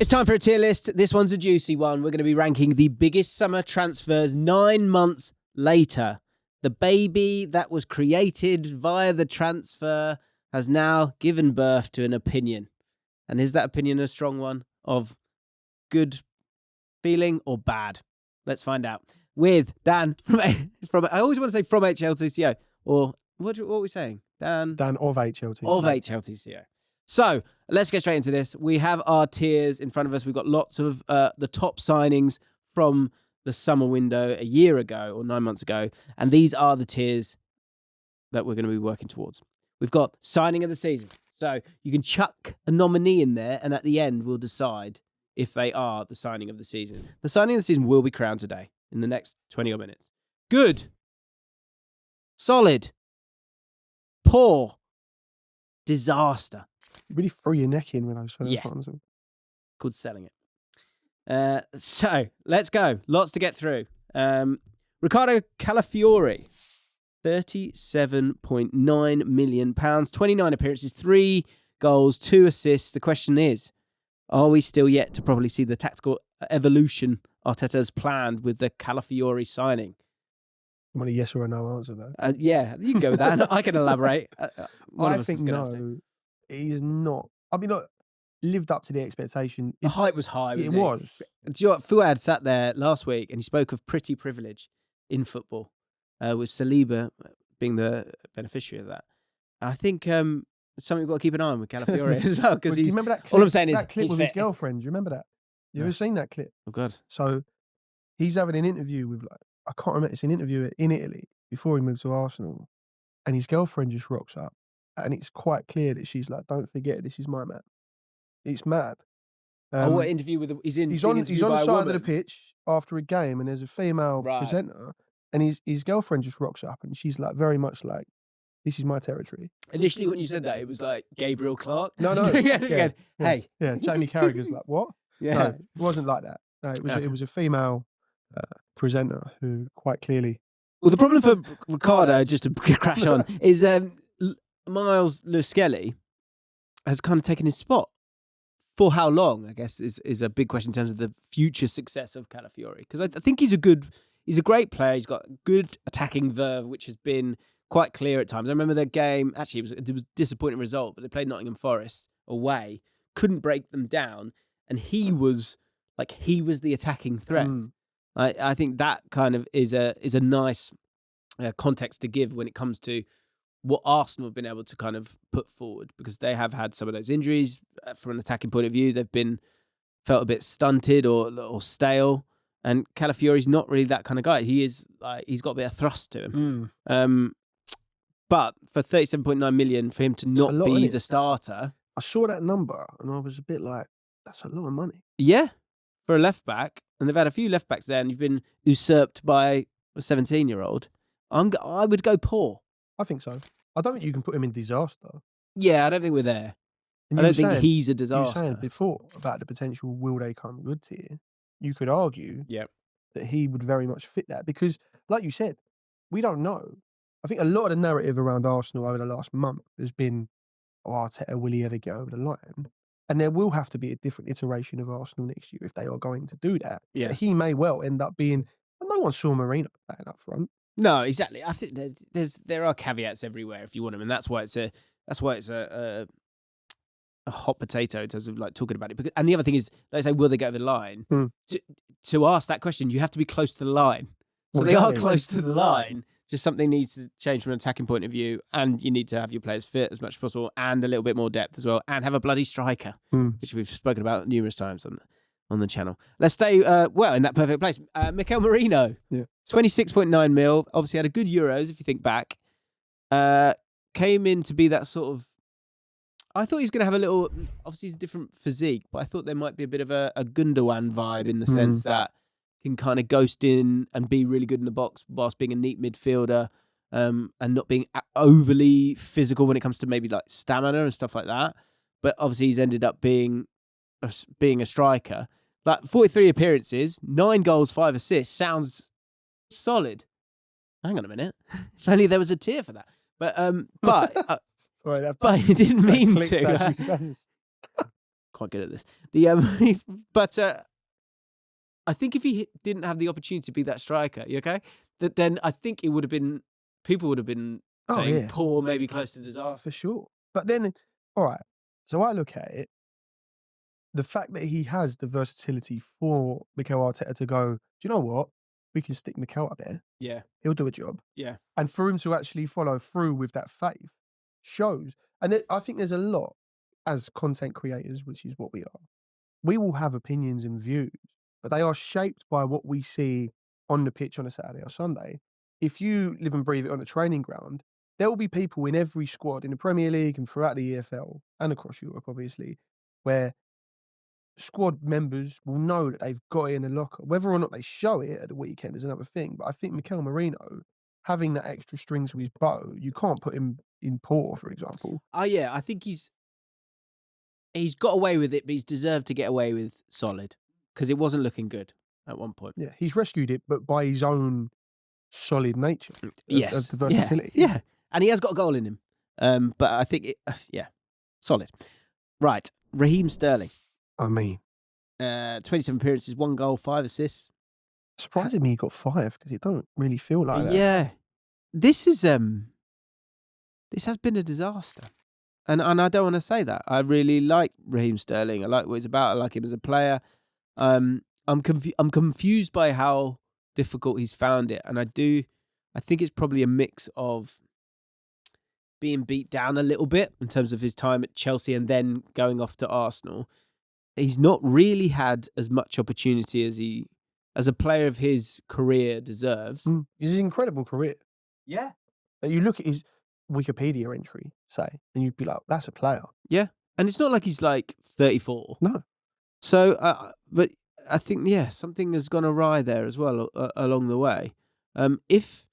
It's time for a tier list. This one's a juicy one. We're going to be ranking the biggest summer transfers 9 months later. The baby that was created via the transfer has now given birth to an opinion. And is that opinion a strong one of good feeling or bad? Let's find out. With Dan from I always want to say from HLTCO. Or what are we saying? Dan of HLTCO. Of HLTCO. So let's get straight into this. We have our tiers in front of us. We've got lots of the top signings from the summer window a year ago or 9 months ago. And these are the tiers that we're going to be working towards. We've got signing of the season. So you can chuck a nominee in there, and at the end, we'll decide if they are the signing of the season. The signing of the season will be crowned today in the next 20 odd minutes. Good. Solid. Poor. Disaster. You really threw your neck in when I was first ones. Called selling it. So let's go. Lots to get through. Ricardo Calafiori, £37.9 million, 29 appearances, 3 goals, 2 assists. The question is, are we still yet to probably see the tactical evolution Arteta's planned with the Calafiori signing? You want a yes or a no answer, though? Yeah, you can go with that. I can elaborate. I think no. He is not. I mean, look, lived up to the expectation. The hype was high. It was. Do you know what? Fuad sat there last week and he spoke of pretty privilege in football, with Saliba being the beneficiary of that. I think something we've got to keep an eye on with Calafiori as well, because he's. Remember that clip, all I'm saying is that clip with his girlfriend. Do you remember that? You ever seen that clip? Oh God! So he's having an interview with I can't remember. It's an interview in Italy before he moved to Arsenal, and his girlfriend just rocks up. And it's quite clear that she's like, "Don't forget, this is my man." It's mad. What interview with? He's on the side of the pitch after a game, and there's a female presenter, and his girlfriend just rocks up, and she's like, very much like, "This is my territory." Initially, when you said that, it was like Gabriel Clark. No. Hey, Jamie Carragher's like, what? Yeah, no, it wasn't like that. No, it was a female presenter who quite clearly. Well, the problem for Ricardo, just to crash on, is Miles Lewis-Skelly has kind of taken his spot. For how long, I guess, is a big question in terms of the future success of Calafiori. Because I think he's a great player. He's got good attacking verve, which has been quite clear at times. I remember the game, actually, it was a disappointing result, but they played Nottingham Forest away, couldn't break them down, and he was the attacking threat. I think that kind of is a nice context to give when it comes to what Arsenal have been able to kind of put forward, because they have had some of those injuries. From an attacking point of view, they've been felt a bit stunted or stale. And Calafiori's not really that kind of guy. He is he's got a bit of thrust to him. But for 37.9 million for him to not be the starter, I saw that number and I was a bit like, that's a lot of money. Yeah, for a left back, and they've had a few left backs there, and you've been usurped by a 17-year-old. I would go poor. I think so. I don't think you can put him in disaster. Yeah, I don't think we're there. I don't think he's a disaster. You were saying before about the potential will they come good tier. You could argue that he would very much fit that because, like you said, we don't know. I think a lot of the narrative around Arsenal over the last month has been, Arteta, will he ever get over the line? And there will have to be a different iteration of Arsenal next year if they are going to do that. Yeah. But he may well end up being, no one saw Marino playing up front. No, exactly. I think there are caveats everywhere if you want them, and that's why it's a hot potato in terms of like talking about it. Because, and the other thing is, they say, will they go over the line? To ask that question, you have to be close to the line. So they are close to the line. Just something needs to change from an attacking point of view, and you need to have your players fit as much as possible, and a little bit more depth as well, and have a bloody striker, which we've spoken about numerous times on the channel. Let's stay in that perfect place. Mikel Merino, 26.9 mil. Obviously had a good Euros if you think back. Came in to be that sort of. I thought he was going to have a little. Obviously, he's a different physique, but I thought there might be a bit of a Gundogan vibe in the sense that can kind of ghost in and be really good in the box whilst being a neat midfielder, and not being overly physical when it comes to maybe like stamina and stuff like that. But obviously, he's ended up being a striker. Like 43 appearances, 9 goals, 5 assists. Sounds solid. Hang on a minute. If only there was a tier for that. But Sorry, but he didn't mean to. quite good at this. The but I think if he didn't have the opportunity to be that striker, you okay? Then I think it would have been people would have been saying poor, maybe close to disaster for sure. But then, all right. So I look at it. The fact that he has the versatility for Mikel Arteta to go, do you know what? We can stick Mikel up there. Yeah. He'll do a job. Yeah. And for him to actually follow through with that faith shows. And I think there's a lot as content creators, which is what we are. We will have opinions and views, but they are shaped by what we see on the pitch on a Saturday or Sunday. If you live and breathe it on a training ground, there will be people in every squad in the Premier League and throughout the EFL and across Europe, obviously, where squad members will know that they've got it in the locker. Whether or not they show it at the weekend is another thing. But I think Mikel Merino, having that extra string to his bow, you can't put him in poor, for example. Oh, yeah. I think he's got away with it, but he's deserved to get away with solid because it wasn't looking good at one point. Yeah, he's rescued it, but by his own solid nature of the versatility. Yeah. And he has got a goal in him. But I think, solid. Right. Raheem Sterling. I mean, 27 appearances, 1 goal, 5 assists. Surprising me he got 5 because it don't really feel like that. Yeah. This has been a disaster. And I don't want to say that. I really like Raheem Sterling. I like what he's about. I like him as a player. I'm confused by how difficult he's found it. And I think it's probably a mix of being beat down a little bit in terms of his time at Chelsea and then going off to Arsenal. He's not really had as much opportunity as a player of his career deserves. It's an incredible career. Yeah. You look at his Wikipedia entry, say, and you'd be like, that's a player. Yeah. And it's not like he's like 34. No. So, but I think, something has gone awry there as well along the way. If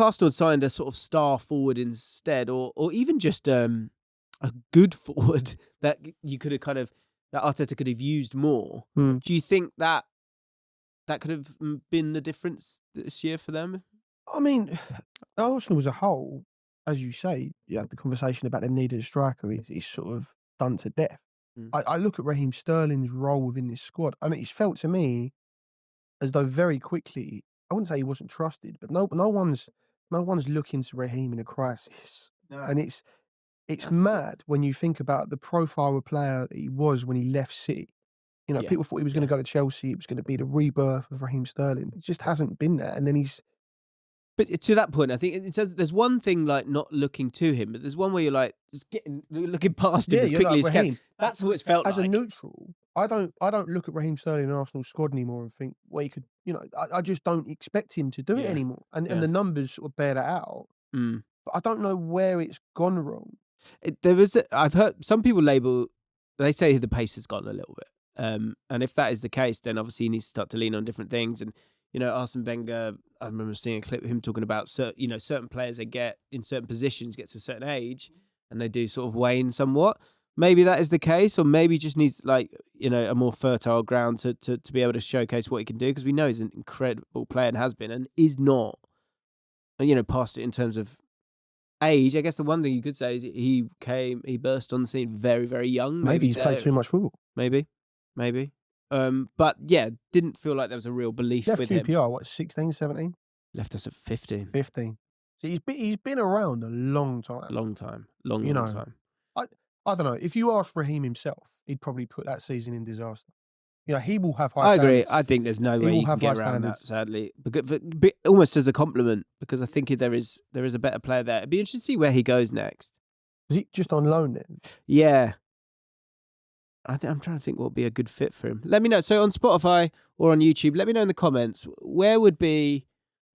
Arsenal had signed a sort of star forward instead, or even just a good forward that you could have that Arteta could have used more, do you think that could have been the difference this year for them? I mean, Arsenal as a whole, as you say, the conversation about them needing a striker is sort of done to death. I look at Raheem Sterling's role within this squad, and it's felt to me as though very quickly, I wouldn't say he wasn't trusted, but no one's looking to Raheem in a crisis. No. And it's mad when you think about the profile of player that he was when he left City. You know, people thought he was going to go to Chelsea. It was going to be the rebirth of Raheem Sterling. It just hasn't been there. And then he's... But to that point, I think it says there's one thing like not looking to him, but there's one where you're like just looking past him as quickly as you can. That's what it's felt as like. As a neutral, I don't look at Raheem Sterling in Arsenal squad anymore and think, well, he could, I just don't expect him to do it anymore. And the numbers sort of bear that out. But I don't know where it's gone wrong. I've heard some people they say the pace has gone a little bit. And if that is the case, then obviously he needs to start to lean on different things. And, Arsene Wenger, I remember seeing a clip of him talking about, certain players they get in certain positions, get to a certain age, and they do sort of wane somewhat. Maybe that is the case, or maybe he just needs a more fertile ground to be able to showcase what he can do, because we know he's an incredible player and has been, and is not, past it in terms of age. I guess the one thing you could say is he burst on the scene very, very young. Maybe he's played too much football. Maybe. But didn't feel like there was a real belief with him. Left QPR, what, 16, 17? Left us at 15. 15. So he's been around a long time. Long time. Long time. I don't know. If you ask Raheem himself, he'd probably put that season in disaster. He will have high standards. I agree. I think there's no way you can get around that, sadly. But almost as a compliment, because I think there is a better player there. It'd be interesting to see where he goes next. Is he just on loan then? Yeah. I'm trying to think what would be a good fit for him. Let me know. So on Spotify or on YouTube, let me know in the comments where would be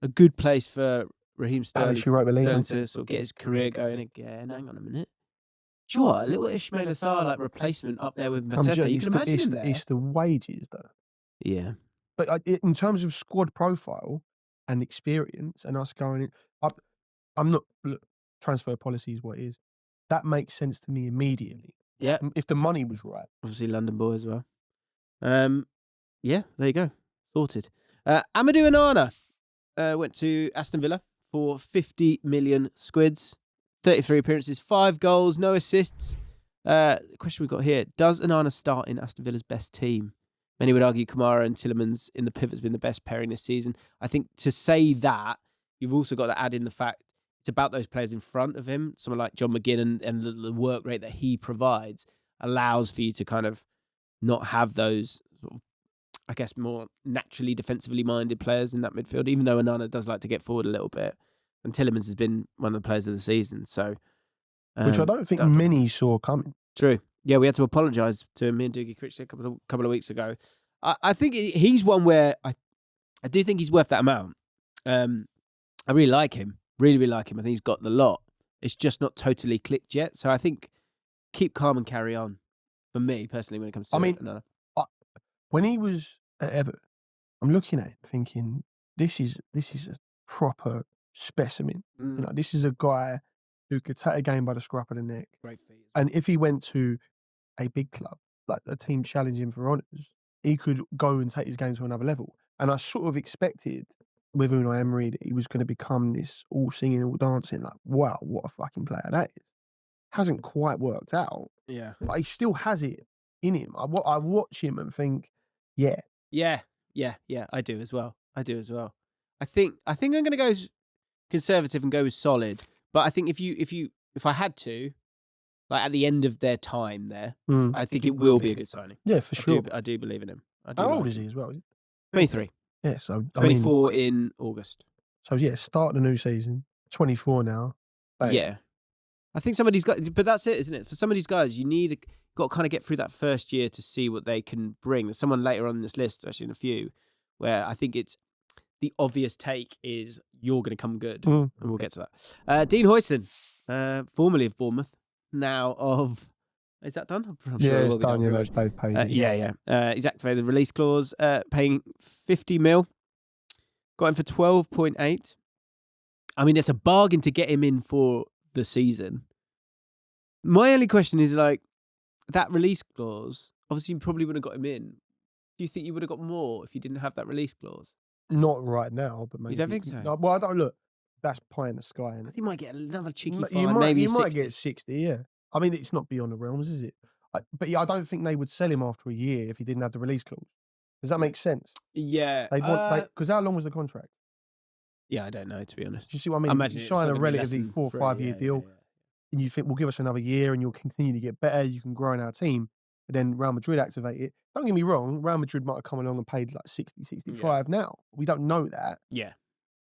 a good place for Raheem Sterling to sort of get his career going again. Hang on a minute. Sure, a little Ismail Assar replacement up there with Mateta. You can imagine him there. It's the wages though. Yeah. But in terms of squad profile and experience and us going in, I'm not... Look, transfer policy is what it is. That makes sense to me immediately. Yeah. If the money was right. Obviously London boy as well. Yeah, there you go. Sorted. Amadou Onana went to Aston Villa for 50 million squids. 33 appearances, 5 goals, no assists. Question we've got here. Does Onana start in Aston Villa's best team? Many would argue Kamara and Tielemans in the pivot's been the best pairing this season. I think to say that, you've also got to add in the fact it's about those players in front of him. Someone like John McGinn and the work rate that he provides allows for you to kind of not have those, sort of, I guess, more naturally defensively minded players in that midfield, even though Onana does like to get forward a little bit. And Tielemans has been one of the players of the season. So, which I don't think many saw coming. True. Yeah, we had to apologise to him, me and Doogie Critchley, a couple of weeks ago. I think he's one where I do think he's worth that amount. I really like him. Really, really like him. I think he's got the lot. It's just not totally clicked yet. So I think keep calm and carry on. For me, personally, when it comes to when he was at Everton, I'm looking at him thinking, this is a proper specimen. You know, this is a guy who could take a game by the scruff of the neck. Great feet. And if he went to a big club, like a team challenging for honours, he could go and take his game to another level. And I sort of expected with Unai Emery that he was going to become this all singing, all dancing, like, wow, what a fucking player that is. Hasn't quite worked out. Yeah. But he still has it in him. I watch him and think, yeah. Yeah, I do as well. I think I'm going to go conservative and go with solid. But I think if I had to, like at the end of their time there, I think it will be a good signing. Yeah, for sure. I do believe in him. How old is he as well? 23. Yeah, so 24 in August. So yeah, start the new season. 24 now. Bang. Yeah. I think somebody's got, but that's it, isn't it? For some of these guys, got to kind of get through that first year to see what they can bring. There's someone later on in this list, actually in a few, where I think it's the obvious take is you're going to come good, and we'll get to that. Dean Huijsen, formerly of Bournemouth, now of. Is that done? It's done. Yeah, they've paid. He's activated the release clause, paying 50 mil. Got him for 12.8. I mean, it's a bargain to get him in for the season. My only question is, like, that release clause, obviously you probably would have got him in. Do you think you would have got more if you didn't have that release clause? Not right now, but maybe. You don't think so? No, well, I don't look. That's pie in the sky. I think you might get another cheeky you five, maybe you 60. might get 60, yeah. I mean, it's not beyond the realms, is it? But I don't think they would sell him after a year if he didn't have the release clause. Does that make sense? Yeah. Because how long was the contract? Yeah, I don't know, to be honest. Do you see what I mean? You sign a relatively 4 or 5 year deal, and you think, we'll give us another year and you'll continue to get better, you can grow in our team. But then Real Madrid activate it. Don't get me wrong, Real Madrid might have come along and paid like 60, 65 now. We don't know that. Yeah.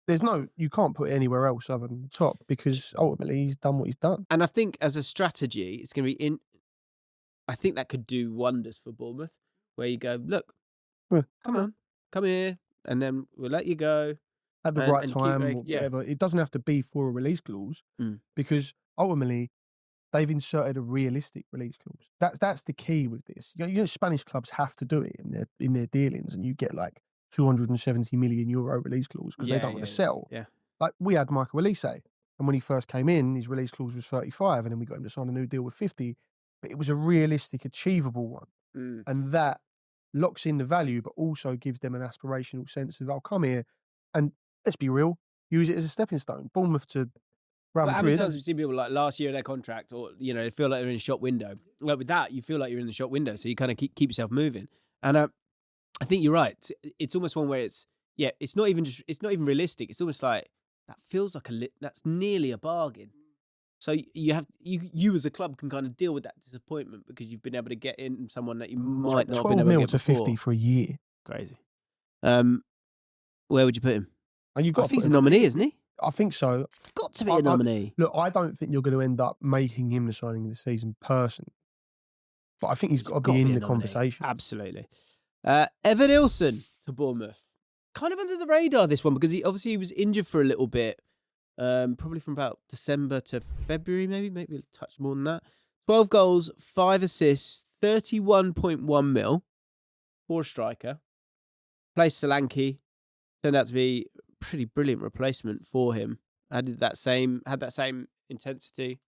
You can't put it anywhere else other than the top because ultimately he's done what he's done. And I think as a strategy, it's going to be I think that could do wonders for Bournemouth, where you go, look, come here, and then we'll let you go. At the right time, or whatever. It doesn't have to be for a release clause because ultimately they've inserted a realistic release clause. That's the key with this. You know, Spanish clubs have to do it in their dealings, and you get like €270 million release clause because they don't want to sell. Yeah. Like we had Michael Elise, and when he first came in, his release clause was 35, and then we got him to sign a new deal with 50. But it was a realistic, achievable one, and that locks in the value, but also gives them an aspirational sense of, I'll come here and let's be real, use it as a stepping stone. Bournemouth to Real Madrid. How many times have you seen people like last year of their contract, or they feel like they're in a shop window? Like with that, you feel like you're in the shop window, so you kind of keep yourself moving. And I think you're right. It's almost one where it's not even realistic. It's almost like that feels like that's nearly a bargain. So you as a club can kind of deal with that disappointment because you've been able to get in someone that you might not have been able to get before. 12 mil to 50 for a year. Crazy. Where would you put him? I think he's a nominee, isn't he? I think so. Got to be a nominee. Look, I don't think you're going to end up making him the signing of the season personally. But I think he's got to be in the conversation. Absolutely. Evan Ilson to Bournemouth. Kind of under the radar, this one, because he was injured for a little bit. Probably from about December to February, maybe a touch more than that. 12 goals, 5 assists, 31.1 mil for a striker. Placed Solanke. Turned out to be a pretty brilliant replacement for him. Had that same intensity.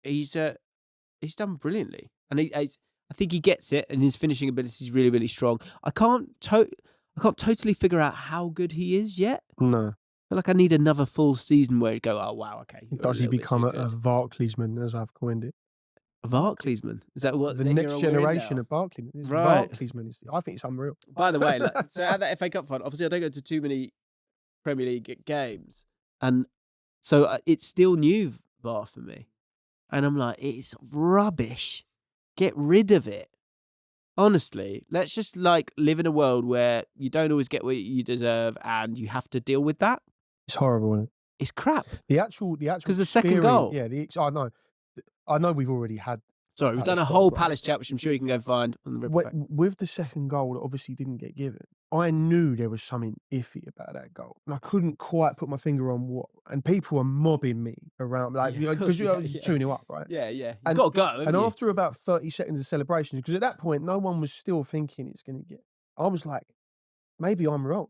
He's done brilliantly, and I think he gets it, and his finishing ability is really, really strong. I can't totally figure out how good he is yet. No. I feel like I need another full season where you go, oh wow, okay. Does he become a Barclaysman, as I've coined it? A Barclaysman? Is that what the next generation of Barclaysman? Right. Barclaysman I think it's unreal. By the way, so at that FA Cup final, obviously I don't go to too many Premier League games, and so it's still new VAR for me, and I'm like, it's rubbish. Get rid of it. Honestly, let's just live in a world where you don't always get what you deserve, and you have to deal with that. It's horrible, isn't it? It's crap. The actual because the second goal. Yeah, I know we've already had. Sorry, we've done a whole Palace chat, which I'm sure you can go find on the River. With the second goal that obviously didn't get given, I knew there was something iffy about that goal, and I couldn't quite put my finger on what. And people are mobbing me around, because you're 2-0 up, right? Yeah. You've got to go. And after about 30 seconds of celebrations, because at that point no one was still thinking it's going to get. I was like, maybe I'm wrong.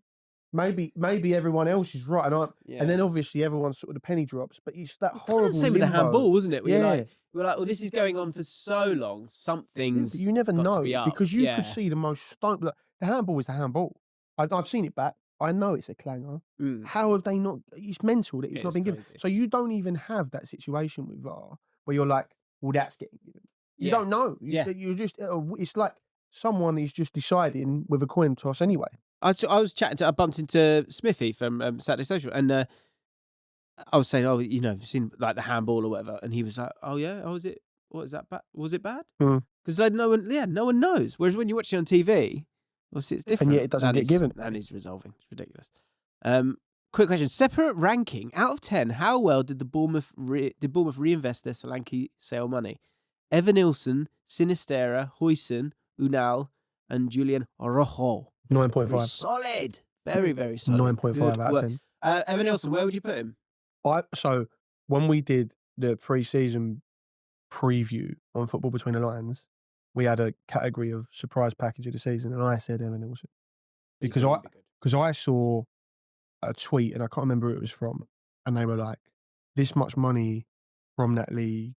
Maybe everyone else is right, and then obviously everyone's sort of the penny drops. But it's that horrible. Same with the handball, wasn't it? Yeah. We're like, well, this is going on for so long. Something's. You never know, because you could see the most stone. The handball is the handball. I've seen it back. I know it's a clanger. How have they not? It's mental that it's not been given. So you don't even have that situation with VAR where you're like, well, that's getting given. You don't know. You're just. It's like someone is just deciding with a coin toss anyway. I was chatting I bumped into Smithy from Saturday Social, and I was saying, you've seen the handball or whatever, and he was like, oh yeah, what is that bad? Was it bad? Because no one knows. Whereas when you watch it on TV, obviously it's different, and yet it doesn't get given, and he's resolving. It's ridiculous. Quick question: separate ranking out of 10. How well did Bournemouth reinvest their Solanke sale money? Evanilson, Sinistera, Huijsen, Unal, and Julian Rojo. 9.5. Solid. Very, very solid. 9.5 out of 10. Evanilson, where would you put him? So when we did the pre-season preview on Football Between the Lines, we had a category of surprise package of the season, and I said Evanilson because I saw a tweet, and I can't remember who it was from, and they were like, "This much money from that league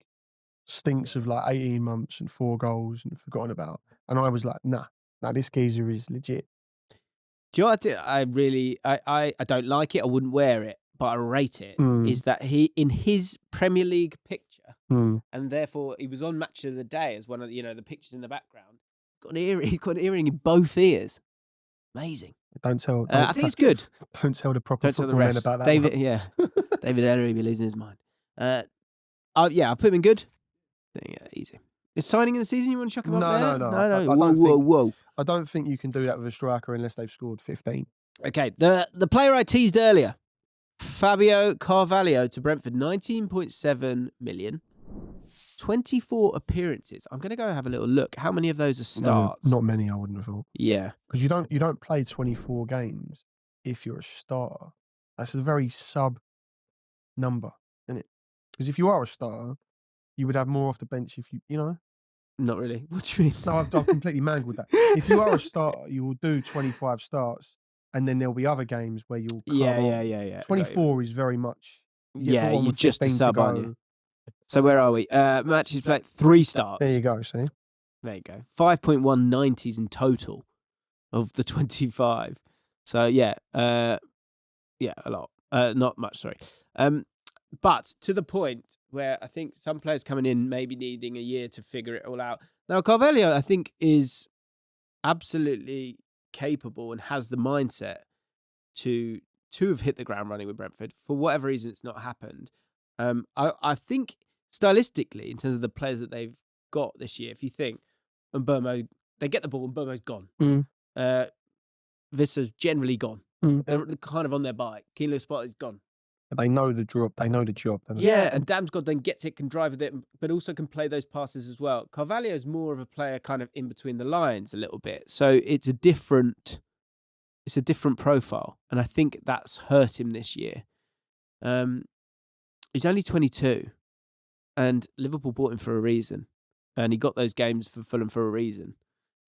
stinks of 18 months and 4 goals and forgotten about," and I was like, "Nah, this geezer is legit." Do you know what I don't like it. I wouldn't wear it, but I rate it. Is that he in his Premier League picture, and therefore he was on Match of the Day as one of the pictures in the background. Got an earring in both ears. Amazing. Don't tell. I think it's good. Don't tell the proper football men about that. David, David Ellery be losing his mind. I put him in good. Easy. Is signing in the season? You want to chuck him up there? No. Whoa. I don't think you can do that with a striker unless they've scored 15. Okay, the player I teased earlier, Fabio Carvalho to Brentford, 19.7 million, 24 appearances. I'm going to go have a little look. How many of those are starts? No, not many, I wouldn't have thought. Yeah. Because you don't play 24 games if you're a starter. That's a very sub number, isn't it? Because if you are a starter, you would have more off the bench if you know. Not really. What do you mean? No, I've completely mangled that. If you are a starter, you will do 25 starts, and then there'll be other games where you'll come on. Yeah. 24 is very much. You're just a sub, aren't you? So where are we? Matches played 3 starts. There you go. See. There you go. 5.190s in total of the 25. So a lot. Not much. Sorry. But to the point where I think some players coming in maybe needing a year to figure it all out. Now, Carvalho, I think, is absolutely capable and has the mindset to have hit the ground running with Brentford. For whatever reason, it's not happened. I think stylistically, in terms of the players that they've got this year, if you think, and Bournemouth, they get the ball and Bournemouth's gone. Vissa's generally gone. They're kind of on their bike. Keenly Spot is gone. They know the job. They know the job. Yeah, and Damsgaard then gets it, can drive with it, but also can play those passes as well. Carvalho is more of a player kind of in between the lines a little bit. So it's a different profile. And I think that's hurt him this year. He's only 22 and Liverpool bought him for a reason. And he got those games for Fulham for a reason.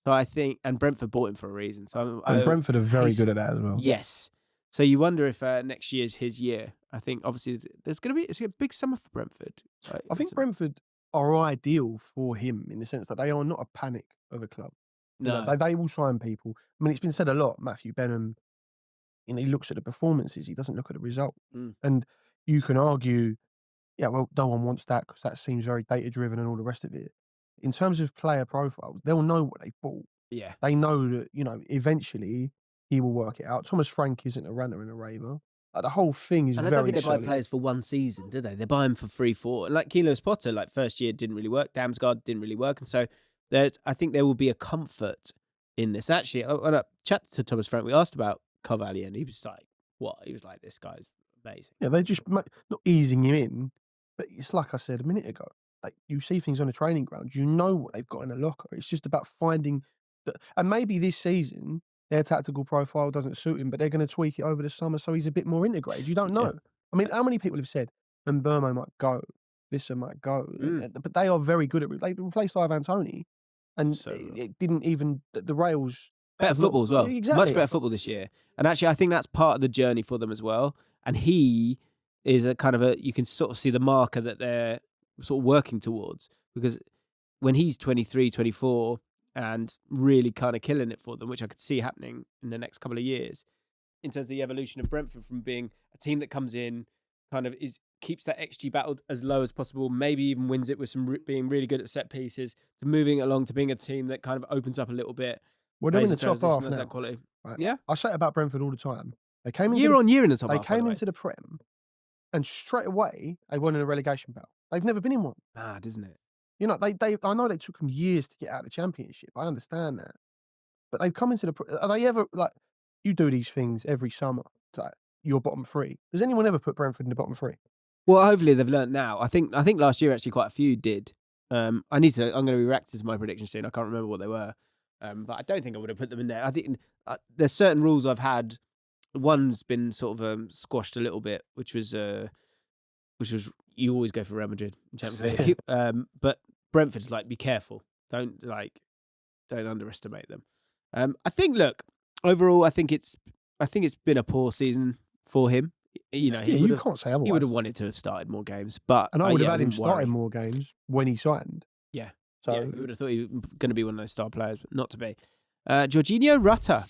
So I think, and Brentford bought him for a reason. So Brentford are very good at that as well. Yes. So you wonder if next year's his year. I think obviously it's going to be a big summer for Brentford. I think Brentford are ideal for him in the sense that they are not a panic of a club. No, they will sign people. I mean, it's been said a lot. Matthew Benham, he looks at the performances. He doesn't look at the result. And you can argue, yeah, well, no one wants that because that seems very data-driven and all the rest of it. In terms of player profiles, they'll know what they've bought. Yeah. They know that, eventually he will work it out. Thomas Frank isn't a ranter and a raver. Like, the whole thing is and very I don't think they solid. buy players for one season, do they? They buy them for 3-4. Like Keane Potter, like first year didn't really work. Damsgaard didn't really work. And so I think there will be a comfort in this. Actually, when I chatted to Thomas Frank, we asked about Carvalho and he was like, what? He was like, this guy's amazing. Yeah, they just, not easing him in, but it's like I said a minute ago. Like, you see things on the training ground, you know what they've got in a locker. It's just about finding and maybe this season their tactical profile doesn't suit him, but they're going to tweak it over the summer so he's a bit more integrated. You don't know. Yeah. I mean, how many people have said, and Burmo might go, Visser might go, but they are very good at it. They replaced Ivan Toney, and it didn't even, the rails. Better football as well. Exactly. Much better football this year. And actually, I think that's part of the journey for them as well. And he is a kind of you can sort of see the marker that they're sort of working towards, because when he's 23, 24 and really kind of killing it for them, which I could see happening in the next couple of years, in terms of the evolution of Brentford from being a team that comes in, kind of keeps that XG battle as low as possible, maybe even wins it with some being really good at set pieces, to moving along to being a team that kind of opens up a little bit. We're doing the top half now. Quality. Right. Yeah. I say it about Brentford all the time. They came year on year in the top half. They came into the Prem, and straight away they won in a relegation battle. They've never been in one. Mad, isn't it? I know they took them years to get out of the Championship. I understand that, but they've come into the. Are they ever like? You do these things every summer. It's like your bottom three. Does anyone ever put Brentford in the bottom three? Well, hopefully they've learnt now. I think last year actually quite a few did. I'm going to be reacting to my predictions soon. I can't remember what they were, but I don't think I would have put them in there. I think there's certain rules I've had. One's been sort of squashed a little bit, which was you always go for Real Madrid in Champions League. But Brentford's like, be careful. Don't underestimate them. I think, look, overall, I think it's been a poor season for him. You can't say otherwise. He would have wanted to have started more games, but and I would have had him starting more games when he signed. Yeah, so you would have thought he was going to be one of those star players, but not to be. Jorginho Rutter,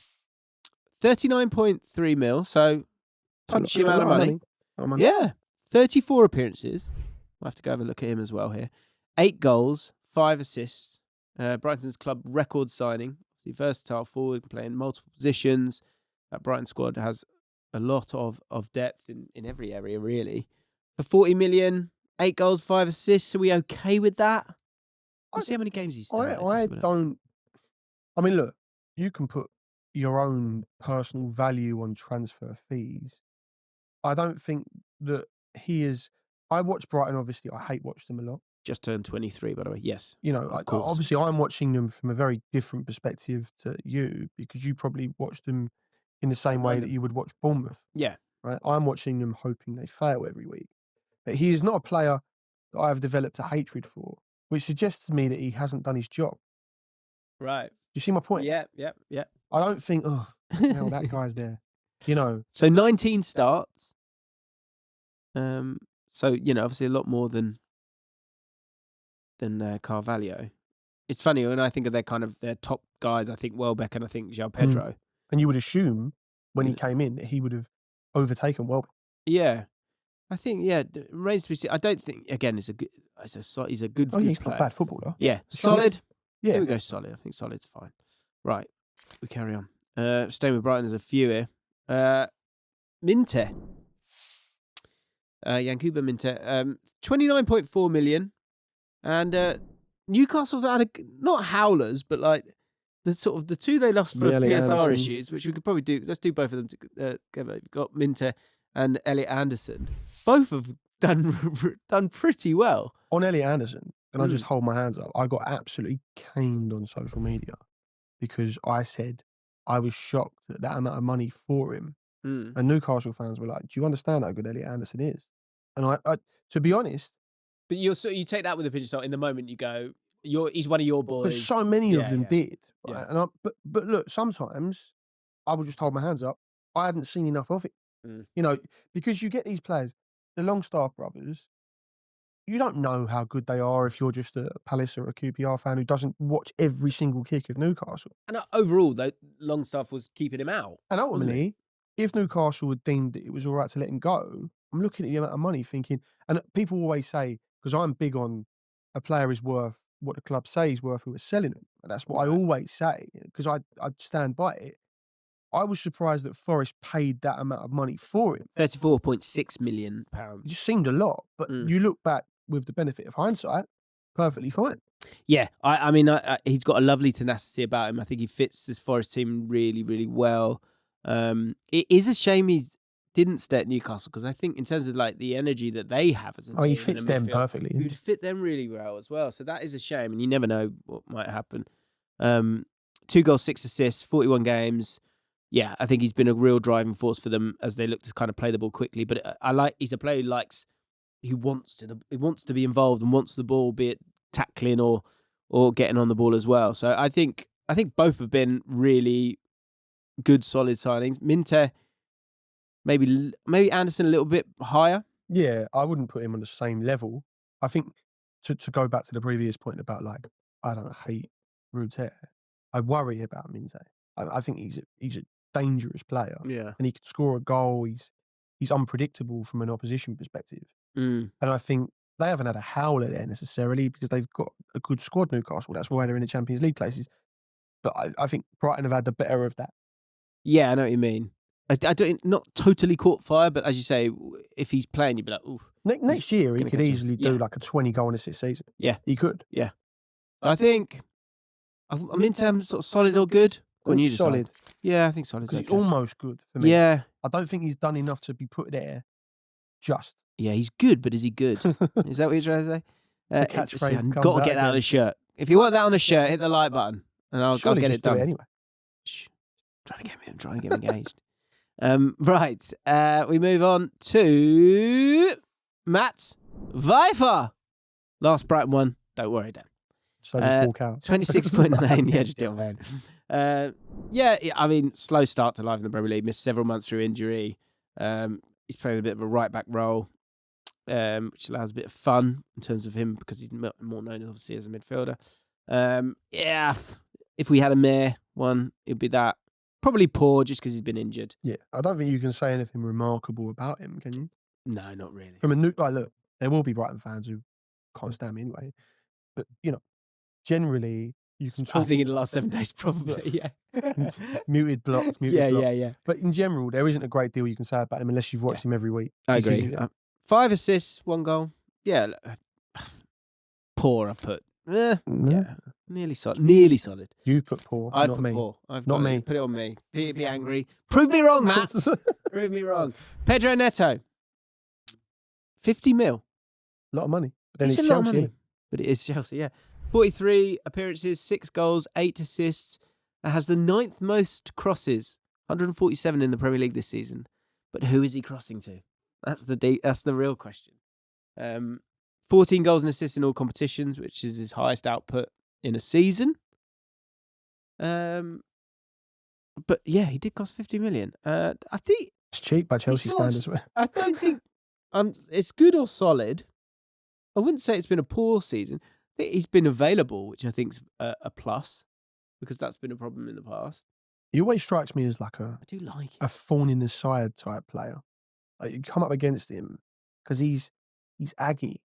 39.3 mil, so punchy amount of money. Yeah, 34 appearances. We'll have to go have a look at him as well here. 8 goals, 5 assists. Brighton's club record signing. He's versatile forward, playing multiple positions. That Brighton squad has a lot of depth in every area, really. For 40 million, 8 goals, 5 assists. Are we okay with that? Let's see how many games he's started. I mean, look, you can put your own personal value on transfer fees. I don't think that he is. I watch Brighton, obviously. I hate watch them a lot. Just turned 23, by the way. Yes. Obviously, I'm watching them from a very different perspective to you, because you probably watch them in the same way that you would watch Bournemouth. Yeah. Right. I'm watching them hoping they fail every week. But he is not a player that I have developed a hatred for, which suggests to me that he hasn't done his job. Right. Do you see my point? Yeah. I don't think, that guy's there. So 19 starts. So, obviously a lot more than Carvalho. It's funny when I think of their top guys. I think Welbeck and I think João Pedro. And you would assume when he came in that he would have overtaken Welbeck. Yeah, I think remains to be seen. I don't think he's a good. He's a good. He's player. Not a bad footballer. Yeah, solid. Yeah, here we go. Solid. I think solid's fine. Right, we carry on. Staying with Brighton, there's a few here. Minte. Yankuba Minte. 29.4 million. And Newcastle have had not howlers, but like the two they lost for PSR issues, which we could probably do. Let's do both of them together. We've got Minte and Elliot Anderson. Both have done pretty well. On Elliot Anderson, and I just hold my hands up, I got absolutely caned on social media because I said I was shocked at that amount of money for him. And Newcastle fans were like, "Do you understand how good Elliot Anderson is?" And I to be honest. But you take that with a pinch of salt. In the moment, you go, he's one of your boys. But so many of them did. Right? Yeah. And but look, sometimes I will just hold my hands up. I hadn't seen enough of it. Because you get these players, the Longstaff brothers, you don't know how good they are if you're just a Palace or a QPR fan who doesn't watch every single kick of Newcastle. And overall, though, Longstaff was keeping him out. And ultimately, if Newcastle had deemed that it was all right to let him go, I'm looking at the amount of money thinking, and people always say, because I'm big on a player is worth what the club say he's worth who is selling him. And that's what I always say, because I stand by it. I was surprised that Forest paid that amount of money for him. £34.6 million. It just seemed a lot. But you look back with the benefit of hindsight, perfectly fine. Yeah, I mean, he's got a lovely tenacity about him. I think he fits this Forest team really, really well. It is a shame he didn't stay at Newcastle, because I think in terms of like the energy that they have as a team, he fits them perfectly. He'd fit them really well as well. So that is a shame, and you never know what might happen. 2 goals, 6 assists, 41 games. Yeah, I think he's been a real driving force for them as they look to kind of play the ball quickly. But he's a player who wants to be involved and wants the ball, be it tackling or getting on the ball as well. So I think both have been really good, solid signings. Minte, maybe Anderson a little bit higher. Yeah, I wouldn't put him on the same level. I think to go back to the previous point about I don't hate Ruther. I worry about Minte. I think he's a dangerous player. Yeah, and he can score a goal. He's unpredictable from an opposition perspective. And I think they haven't had a howler there necessarily because they've got a good squad, Newcastle. That's why they're in the Champions League places. But I think Brighton have had the better of that. Yeah, I know what you mean. I don't, not totally caught fire, but as you say, if he's playing, you'd be like, oof. Next year, he could easily do like a 20-goal and assist season. Yeah. He could. Yeah. I think, I'm in terms of sort of solid or good. Solid. Yeah, I think solid. Because he's almost good for me. Yeah. I don't think he's done enough to be put there just. Yeah, he's good, but is he good? Is that what you're trying to say? The catchphrase I've got to get that on the shirt. If you want that on the shirt, hit the like button, and I'll get it done. Do it anyway. Shh. I'm trying to get engaged. Right. We move on to Matt Vifer. Last Brighton one. Don't worry, Dan. So just walk out. 26.9. Yeah, just deal with it. Yeah, I mean, slow start to life in the Premier League. Missed several months through injury. He's playing a bit of a right-back role, which allows a bit of fun in terms of him because he's more known, obviously, as a midfielder. Yeah, if we had a Mayor one, it'd be that. Probably poor just because he's been injured. Yeah, I don't think you can say anything remarkable about him, can you? No, not really. From look, there will be Brighton fans who can't stand me anyway, but generally you can talk. I think in the last 7 days, probably. Yeah. muted, blocked. Blocked. Yeah. But in general, there isn't a great deal you can say about him unless you've watched him every week. I agree. 5 assists, 1 goal. Yeah. Poor, I put. Yeah. Nearly solid. You put poor, I not put me. Poor. Not me. Put it on me. Be angry. Prove me wrong, Matt. Prove me wrong. Pedro Neto. 50 mil. A lot of money. But then It's it's a lot of Chelsea. money. But it is Chelsea, yeah. 43 appearances, 6 goals, 8 assists. It has the 9th most crosses, 147 in the Premier League this season. But who is he crossing to? That's the real question. 14 goals and assists in all competitions, which is his highest output in a season. But yeah, he did cost 50 million. I think it's cheap by Chelsea standards. I don't think it's good or solid. I wouldn't say it's been a poor season. I think he's been available, which I think's a plus because that's been a problem in the past. He always strikes me as like I do like a thorn in the side type player. Like you come up against him because he's aggy.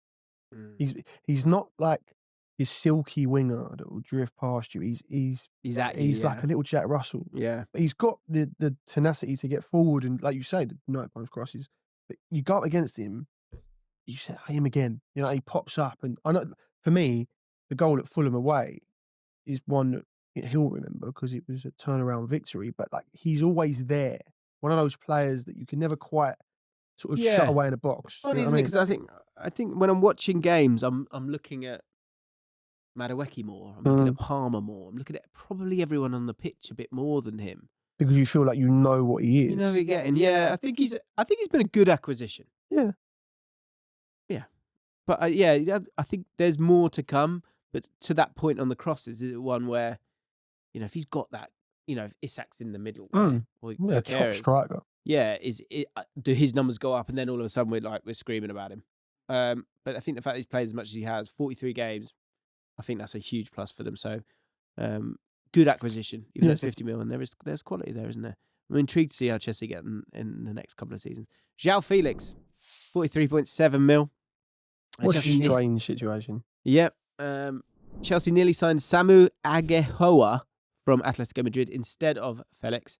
He's not like his silky winger that will drift past you. He's like a little Jack Russell. Yeah, but he's got the tenacity to get forward and, like you say, the night times crosses. But you go up against him, you say him again. He pops up, and I know for me, the goal at Fulham away is one that he'll remember because it was a turnaround victory. But like he's always there. One of those players that you can never quite sort of shut away in a box. Funny, isn't it? Because I think when I'm watching games, I'm looking at Madueke more. I'm looking at Palmer more. I'm looking at probably everyone on the pitch a bit more than him because you feel like you know what he is. You know what you're getting. Yeah, I think he's been a good acquisition. Yeah. But I think there's more to come. But to that point on the crosses, is it one where, if he's got that, if Isak's in the middle, or top striker. Yeah, do his numbers go up, and then all of a sudden we're screaming about him. But I think the fact that he's played as much as he has, 43 games, I think that's a huge plus for them. So, good acquisition. Even though it's 50 mil, and there's quality there, isn't there? I'm intrigued to see how Chelsea get in the next couple of seasons. João Felix, 43.7 mil. What a strange situation. Yep. Chelsea nearly signed Samu Agehoa from Atletico Madrid instead of Felix,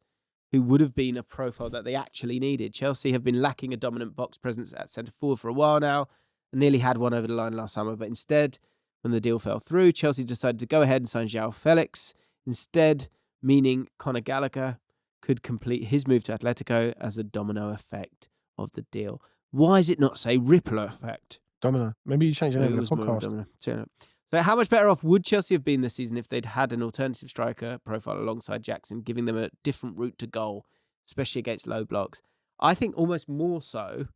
who would have been a profile that they actually needed. Chelsea have been lacking a dominant box presence at centre-forward for a while now, and nearly had one over the line last summer, but instead, when the deal fell through, Chelsea decided to go ahead and sign João Felix instead, meaning Conor Gallagher could complete his move to Atletico as a domino effect of the deal. Why does it not say ripple effect? Domino. Maybe you change the name of the podcast. So how much better off would Chelsea have been this season if they'd had an alternative striker profile alongside Jackson, giving them a different route to goal, especially against low blocks? I think almost more so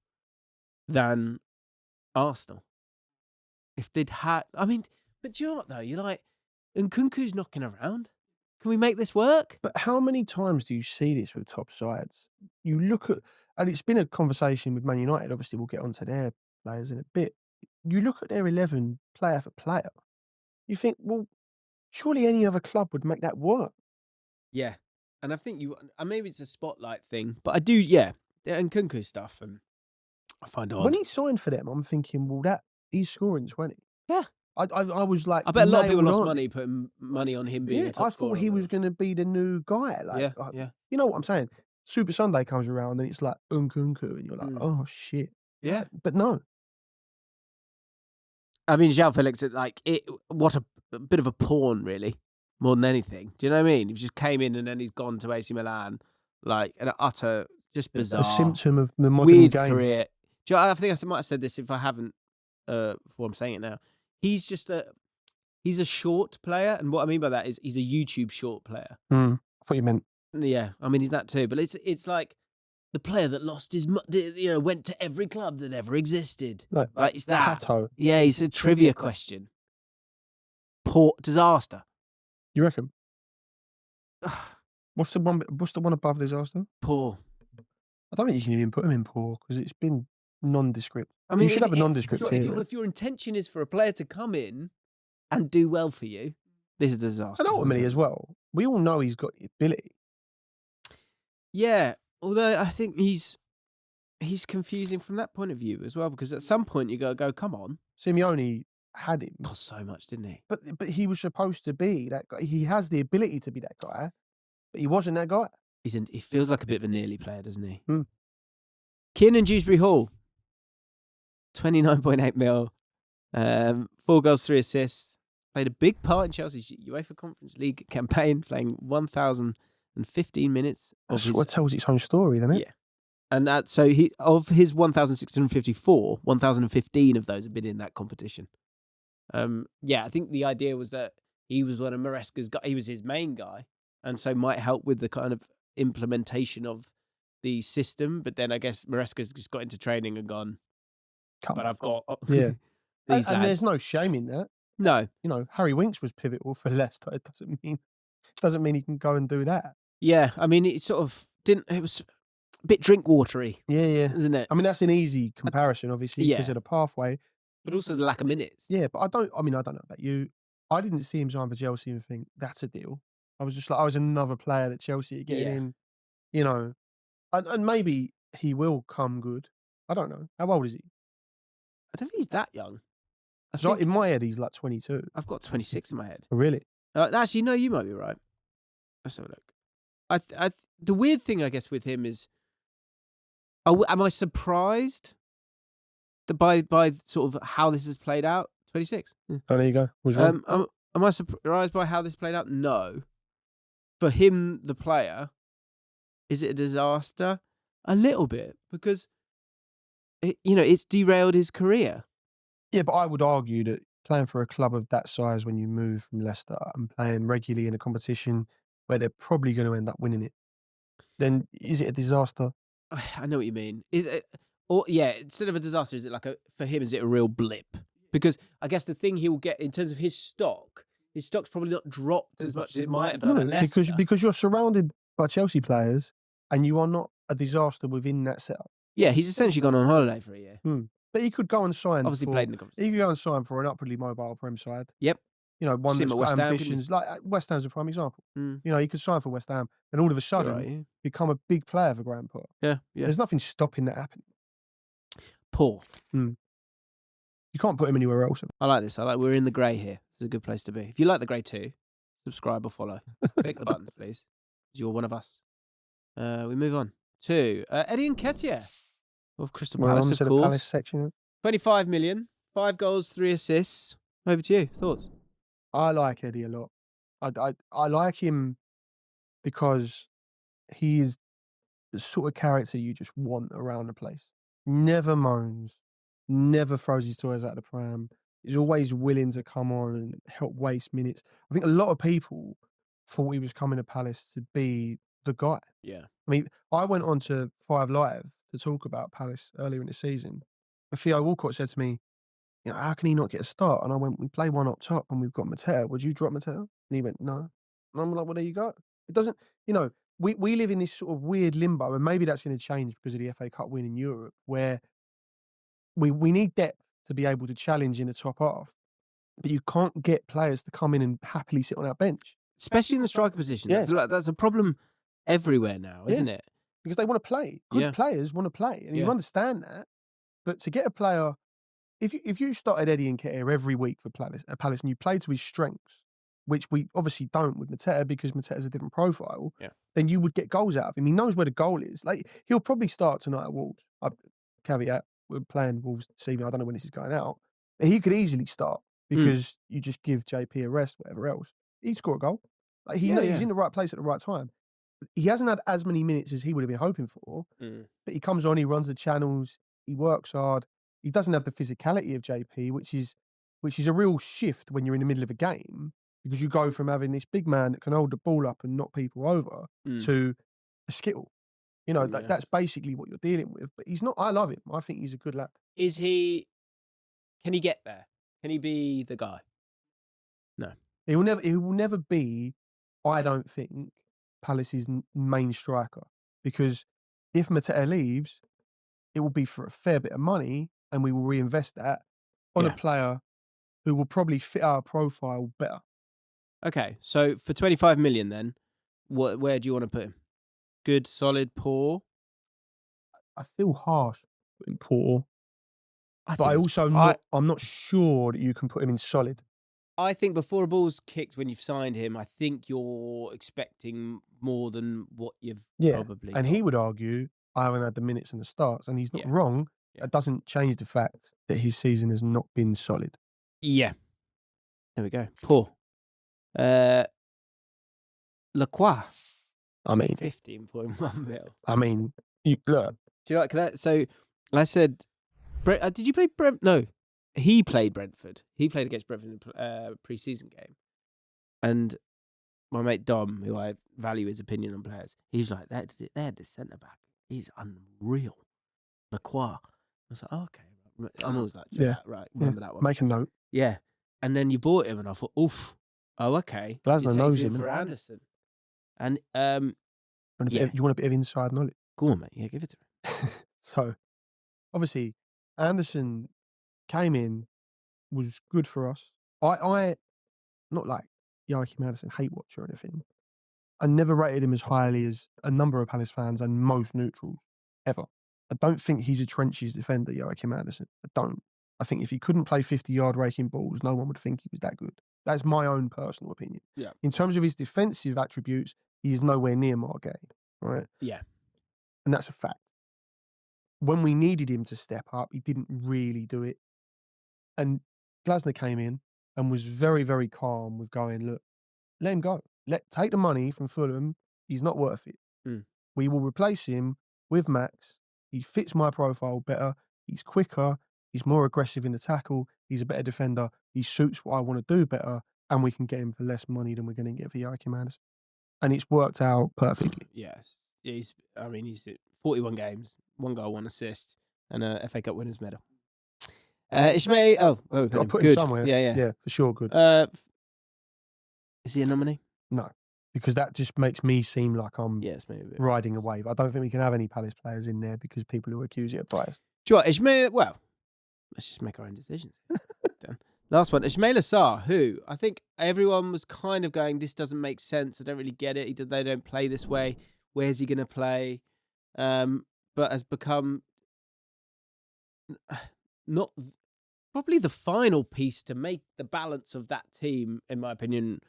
than Arsenal. If they'd had... I mean, but do you know what, though? You're like, Nkunku's knocking around. Can we make this work? But how many times do you see this with top sides? You look at... And it's been a conversation with Man United. Obviously, we'll get onto their players in a bit. You look at their 11 player for player. You think, well, surely any other club would make that work. Yeah. And I think maybe it's a spotlight thing, but I do, yeah. And Nkunku stuff, and I find it odd. When he signed for them, I'm thinking, well, he's scoring 20. Yeah. I was like, I bet a lot of people lost money putting money on him being a top scorer. I thought he was going to be the new guy. Like, yeah. You know what I'm saying? Super Sunday comes around and it's like Nkunku, and you're like, oh shit. Yeah. But no. I mean, João Felix, what a bit of a pawn, really, more than anything. Do you know what I mean? He just came in and then he's gone to AC Milan, like an utter, just bizarre, a symptom of the modern weird game. Career. Do you know, I think I might have said this if I haven't, before I'm saying it now. He's a short player, and what I mean by that is he's a YouTube short player. I thought you meant. Yeah, I mean he's that too, but it's like the player that lost his, went to every club that ever existed. Like it's that. Pato. Yeah, it's a trivia question. Poor disaster. You reckon? What's the one above disaster? Poor. I don't think you can even put him in poor because it's been nondescript. I mean, you should have a nondescript here. If your intention is for a player to come in and do well for you, this is a disaster. And ultimately as well, we all know he's got the ability. Yeah, although I think he's confusing from that point of view as well, because at some point you go, come on. Simeone had him. Cost so much, didn't he? But he was supposed to be that guy. He has the ability to be that guy, but he wasn't that guy. He feels like a bit of a nearly player, doesn't he? Kiernan Dewsbury Hall, 29.8 mil, 4 goals, 3 assists. Played a big part in Chelsea's UEFA Conference League campaign, playing 1,015 minutes. That's what tells its own story, doesn't it? Yeah. And of his 1,654, 1,015 of those have been in that competition. I think the idea was that he was one of Maresca's guys. He was his main guy, and so might help with the kind of implementation of the system. But then I guess Maresca's just got into training and gone, I've got these lads. There's no shame in that. No. Harry Winks was pivotal for Leicester. It doesn't mean he can go and do that. Yeah, I mean, it sort of didn't. It was a bit drink watery. Yeah, isn't it? I mean, that's an easy comparison, obviously, because of the pathway, but also the lack of minutes. Yeah, but I don't know about you. I didn't see him sign for Chelsea and think that's a deal. I was just like, I was another player that Chelsea are getting in. And maybe he will come good. I don't know. How old is he? I don't think he's that young. In my head, he's like 22. I've got 26 in my head. Oh, really? Actually, no, you might be right. Let's have a look. The weird thing, I guess, with him is, am I surprised by sort of how this has played out? 26. Oh, there you go. Was wrong. Am I surprised by how this played out? No. For him, the player, is it a disaster? A little bit, because it's derailed his career. Yeah, but I would argue that playing for a club of that size when you move from Leicester and playing regularly in a competition where they're probably going to end up winning it, then is it a disaster? I know what you mean. Is it? Or instead of a disaster, is it for him? Is it a real blip? Because I guess the thing he will get in terms of his stock's probably not dropped as much as it might have done at Leicester. Because you're surrounded by Chelsea players and you are not a disaster within that setup. Yeah, he's essentially gone on holiday for a year. But he could go and sign. Obviously, played in the competition. He could go and sign for an upwardly mobile Prem side. Yep. one Seen that's him at got West Ham, ambitions. Like West Ham's a prime example. Mm. He could sign for West Ham and all of a sudden become a big player for Graham Potter. Yeah. There's nothing stopping that happening. Poor. You can't put him anywhere else. I like this. We're in the grey here. This is a good place to be. If you like the grey too, subscribe or follow. Click the buttons, please. You're one of us. We move on to Eddie Nketiah of Crystal Palace, of course. Palace section. 25 million, 5 goals, 3 assists. Over to you. Thoughts? I like Eddie a lot. I like him because he is the sort of character you just want around the place. Never moans, never throws his toys out of the pram. He's always willing to come on and help waste minutes. I think a lot of people thought he was coming to Palace to be the guy. Yeah. I mean, I went on to 5 Live to talk about Palace earlier in the season. And Theo Walcott said to me, how can he not get a start? And I went, we play one up top and we've got Mateta. Would you drop Mateta? And he went, no. And I'm like, well, there you go. It doesn't, we live in this sort of weird limbo, and maybe that's going to change because of the FA Cup win in Europe, where we need depth to be able to challenge in the top half. But you can't get players to come in and happily sit on our bench. Especially in the striker position. Yeah. That's a problem everywhere now, isn't it? Because they want to play. Good players want to play. And you understand that. But to get a player, if you started Eddie Nketiah every week for Palace and you played to his strengths, which we obviously don't with Mateta because Mateta's a different profile, then you would get goals out of him. He knows where the goal is. Like, he'll probably start tonight at Wolves. Caveat, we're playing Wolves this evening. I don't know when this is going out. But he could easily start because you just give JP a rest, whatever else. He'd score a goal. Like, he's in the right place at the right time. He hasn't had as many minutes as he would have been hoping for, but he comes on, he runs the channels, he works hard. He doesn't have the physicality of JP, which is a real shift when you're in the middle of a game, because you go from having this big man that can hold the ball up and knock people over to a skittle. That's basically what you're dealing with. But he's not. I love him. I think he's a good lad. Is he? Can he get there? Can he be the guy? No. He will never be, I don't think, Palace's main striker. Because if Mateta leaves, it will be for a fair bit of money, and we will reinvest that on a player who will probably fit our profile better. Okay, so for 25 million then, where do you want to put him? Good, solid, poor? I feel harsh putting poor. I'm not sure that you can put him in solid. I think before a ball's kicked when you've signed him, I think you're expecting more than what you've probably got. And he would argue, I haven't had the minutes and the starts, and he's not wrong. That doesn't change the fact that his season has not been solid. Yeah. There we go. Poor. Lacroix. I mean, 15.1 mil. I mean, look. Do you know what? So I said, did you play Brentford? No, he played Brentford. He played against Brentford in the pre-season game. And my mate Dom, who I value his opinion on players, he's like, they had this centre-back. He's unreal. Lacroix. I was like, oh, okay. I'm always like, right, remember that one. Make a note. Yeah. And then you bought him, and I thought, oof. Oh, okay. Glasner knows him. For Anderson. And you want a bit of inside knowledge? Go on, mate. Yeah, give it to me. So, obviously, Anderson came in, was good for us. I not like Joachim Anderson hate watch or anything. I never rated him as highly as a number of Palace fans and most neutrals ever. I don't think he's a trenches defender, Joachim Anderson. I don't. I think if he couldn't play 50-yard raking balls, no one would think he was that good. That's my own personal opinion. Yeah. In terms of his defensive attributes, he is nowhere near Mark Goldbridge, right? Yeah. And that's a fact. When we needed him to step up, he didn't really do it. And Glasner came in and was very, very calm with going, look, let him go. Take the money from Fulham. He's not worth it. We will replace him with Max. He fits my profile better. He's quicker. He's more aggressive in the tackle. He's a better defender. He suits what I want to do better. And we can get him for less money than we're going to get for Joachim Anderson. And it's worked out perfectly. Yes. He's 41 games, 1 goal, 1 assist, and a FA Cup winners medal. Ishmael. Got to put him somewhere. Yeah, for sure. Good. Is he a nominee? No, because that just makes me seem like I'm maybe riding a wave. I don't think we can have any Palace players in there because people who accuse it of bias. Do you know what, Ishmael? Well, let's just make our own decisions. Last one, Ismaila Sarr, who I think everyone was kind of going, this doesn't make sense. I don't really get it. They don't play this way. Where's he going to play? But has become not probably the final piece to make the balance of that team, in my opinion,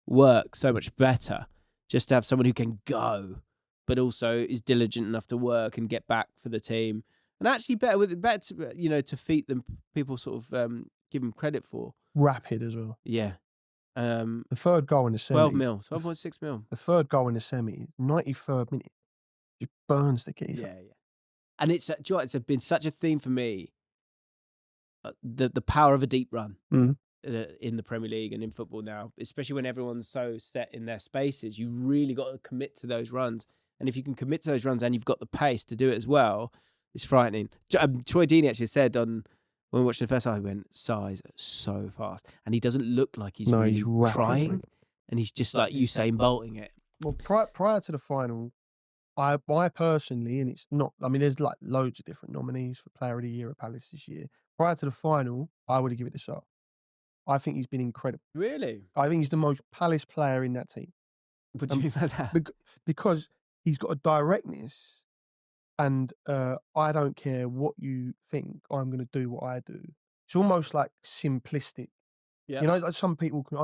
work so much better. Just to have someone who can go, but also is diligent enough to work and get back for the team. And actually better to feet than people sort of give him credit for. Rapid as well. Yeah. The third goal in the semi. 12.6 mil. The third goal in the semi, 93rd minute. Just burns the geezer. Yeah. And it's been such a theme for me. The power of a deep run in the Premier League and in football now, especially when everyone's so set in their spaces. You really got to commit to those runs. And if you can commit to those runs and you've got the pace to do it as well, it's frightening. Troy Deeney actually said when we watched the first half, he went, Sarr is so fast. And he doesn't look like he's really trying. And he's just like Usain Bolting it. Well, prior to the final, I personally, and it's not, I mean, there's like loads of different nominees for Player of the Year at Palace this year. Prior to the final, I would have given it to Sarr. I think he's been incredible. Really? I think he's the most Palace player in that team. What do you mean by that? Because he's got a directness, and I don't care what you think, I'm going to do what I do. It's almost like simplistic. Yeah. You know, like some people can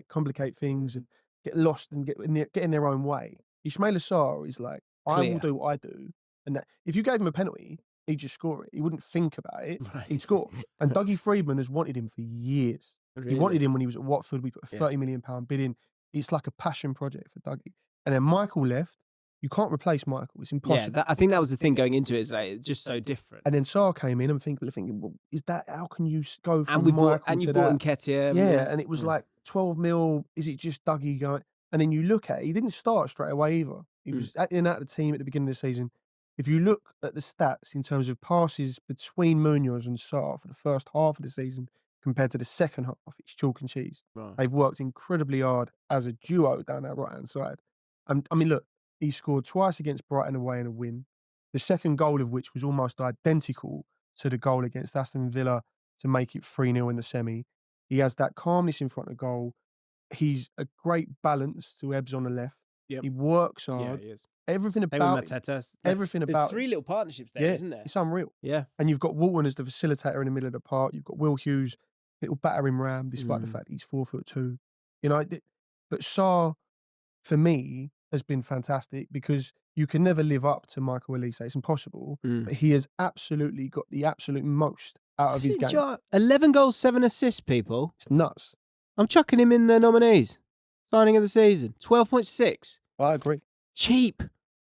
complicate things and get lost and get in their own way. Ismaila Sarr is like, I will do what I do. And that, if you gave him a penalty, he'd just score it. He wouldn't think about it. Right. He'd score. And Dougie Freedman has wanted him for years. Really? He wanted him when he was at Watford. We put a £30 million bid in. It's like a passion project for Dougie. And then Michael left. You can't replace Michael. It's impossible. Yeah, I think that was the thing going into it. Is like, it's just so different. And then Sarr came in and thinking, well, is that, how can you go from Michael and you to bought that? Nketiah. Yeah, and it was like 12 mil. Is it just Dougie going? And then you look at it, he didn't start straight away either. He was in and out of the team at the beginning of the season. If you look at the stats in terms of passes between Munoz and Sarr for the first half of the season compared to the second half, it's chalk and cheese. Right. They've worked incredibly hard as a duo down that right-hand side. I mean, look, he scored twice against Brighton away in a win, the second goal of which was almost identical to the goal against Aston Villa to make it 3-0 in the semi. He has that calmness in front of goal. He's a great balance to Ebbs on the left. Yep. He works hard. Yeah, he is. Everything about everything There's about 3 little partnerships there, isn't there? It's unreal. Yeah. And you've got Walton as the facilitator in the middle of the park. You've got Will Hughes, little battering ram, despite the fact that he's 4'2". You know, but Sarr, for me, has been fantastic because you can never live up to Michael Olise. It's impossible. But he has absolutely got the absolute most out of his game. 11 goals, 7 assists, people. It's nuts. I'm chucking him in the nominees. Signing of the season. 12.6. I agree. Cheap.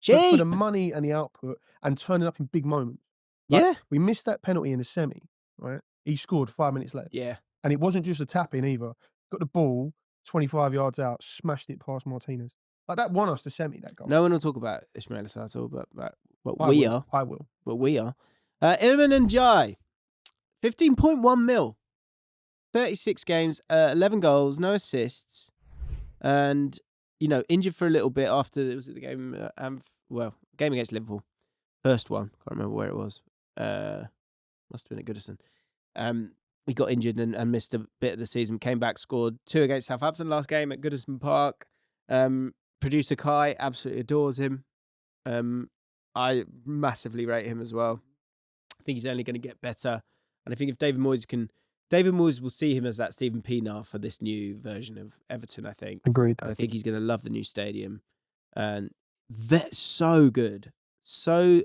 For the money and the output and turning up in big moments. Like, we missed that penalty in the semi, right? He scored 5 minutes later. Yeah. And it wasn't just a tap-in either. Got the ball 25 yards out, smashed it past Martinez. Like, that won us the semi, that goal. No one will talk about Ismaila Sarr at all, but we are. I will. But we are. Iliman and Jai, 15.1 mil. 36 games, 11 goals, no assists. And, you know, injured for a little bit after, was it the game, game against Liverpool. First one. Can't remember where it was. Must have been at Goodison. He got injured and missed a bit of the season. Came back, scored 2 against Southampton last game at Goodison Park. Producer Kai absolutely adores him. I massively rate him as well. I think he's only going to get better. And I think if David Moyes will see him as that Stephen Pienaar for this new version of Everton, I think. Agreed. And I think he's going to love the new stadium. And that's so good. So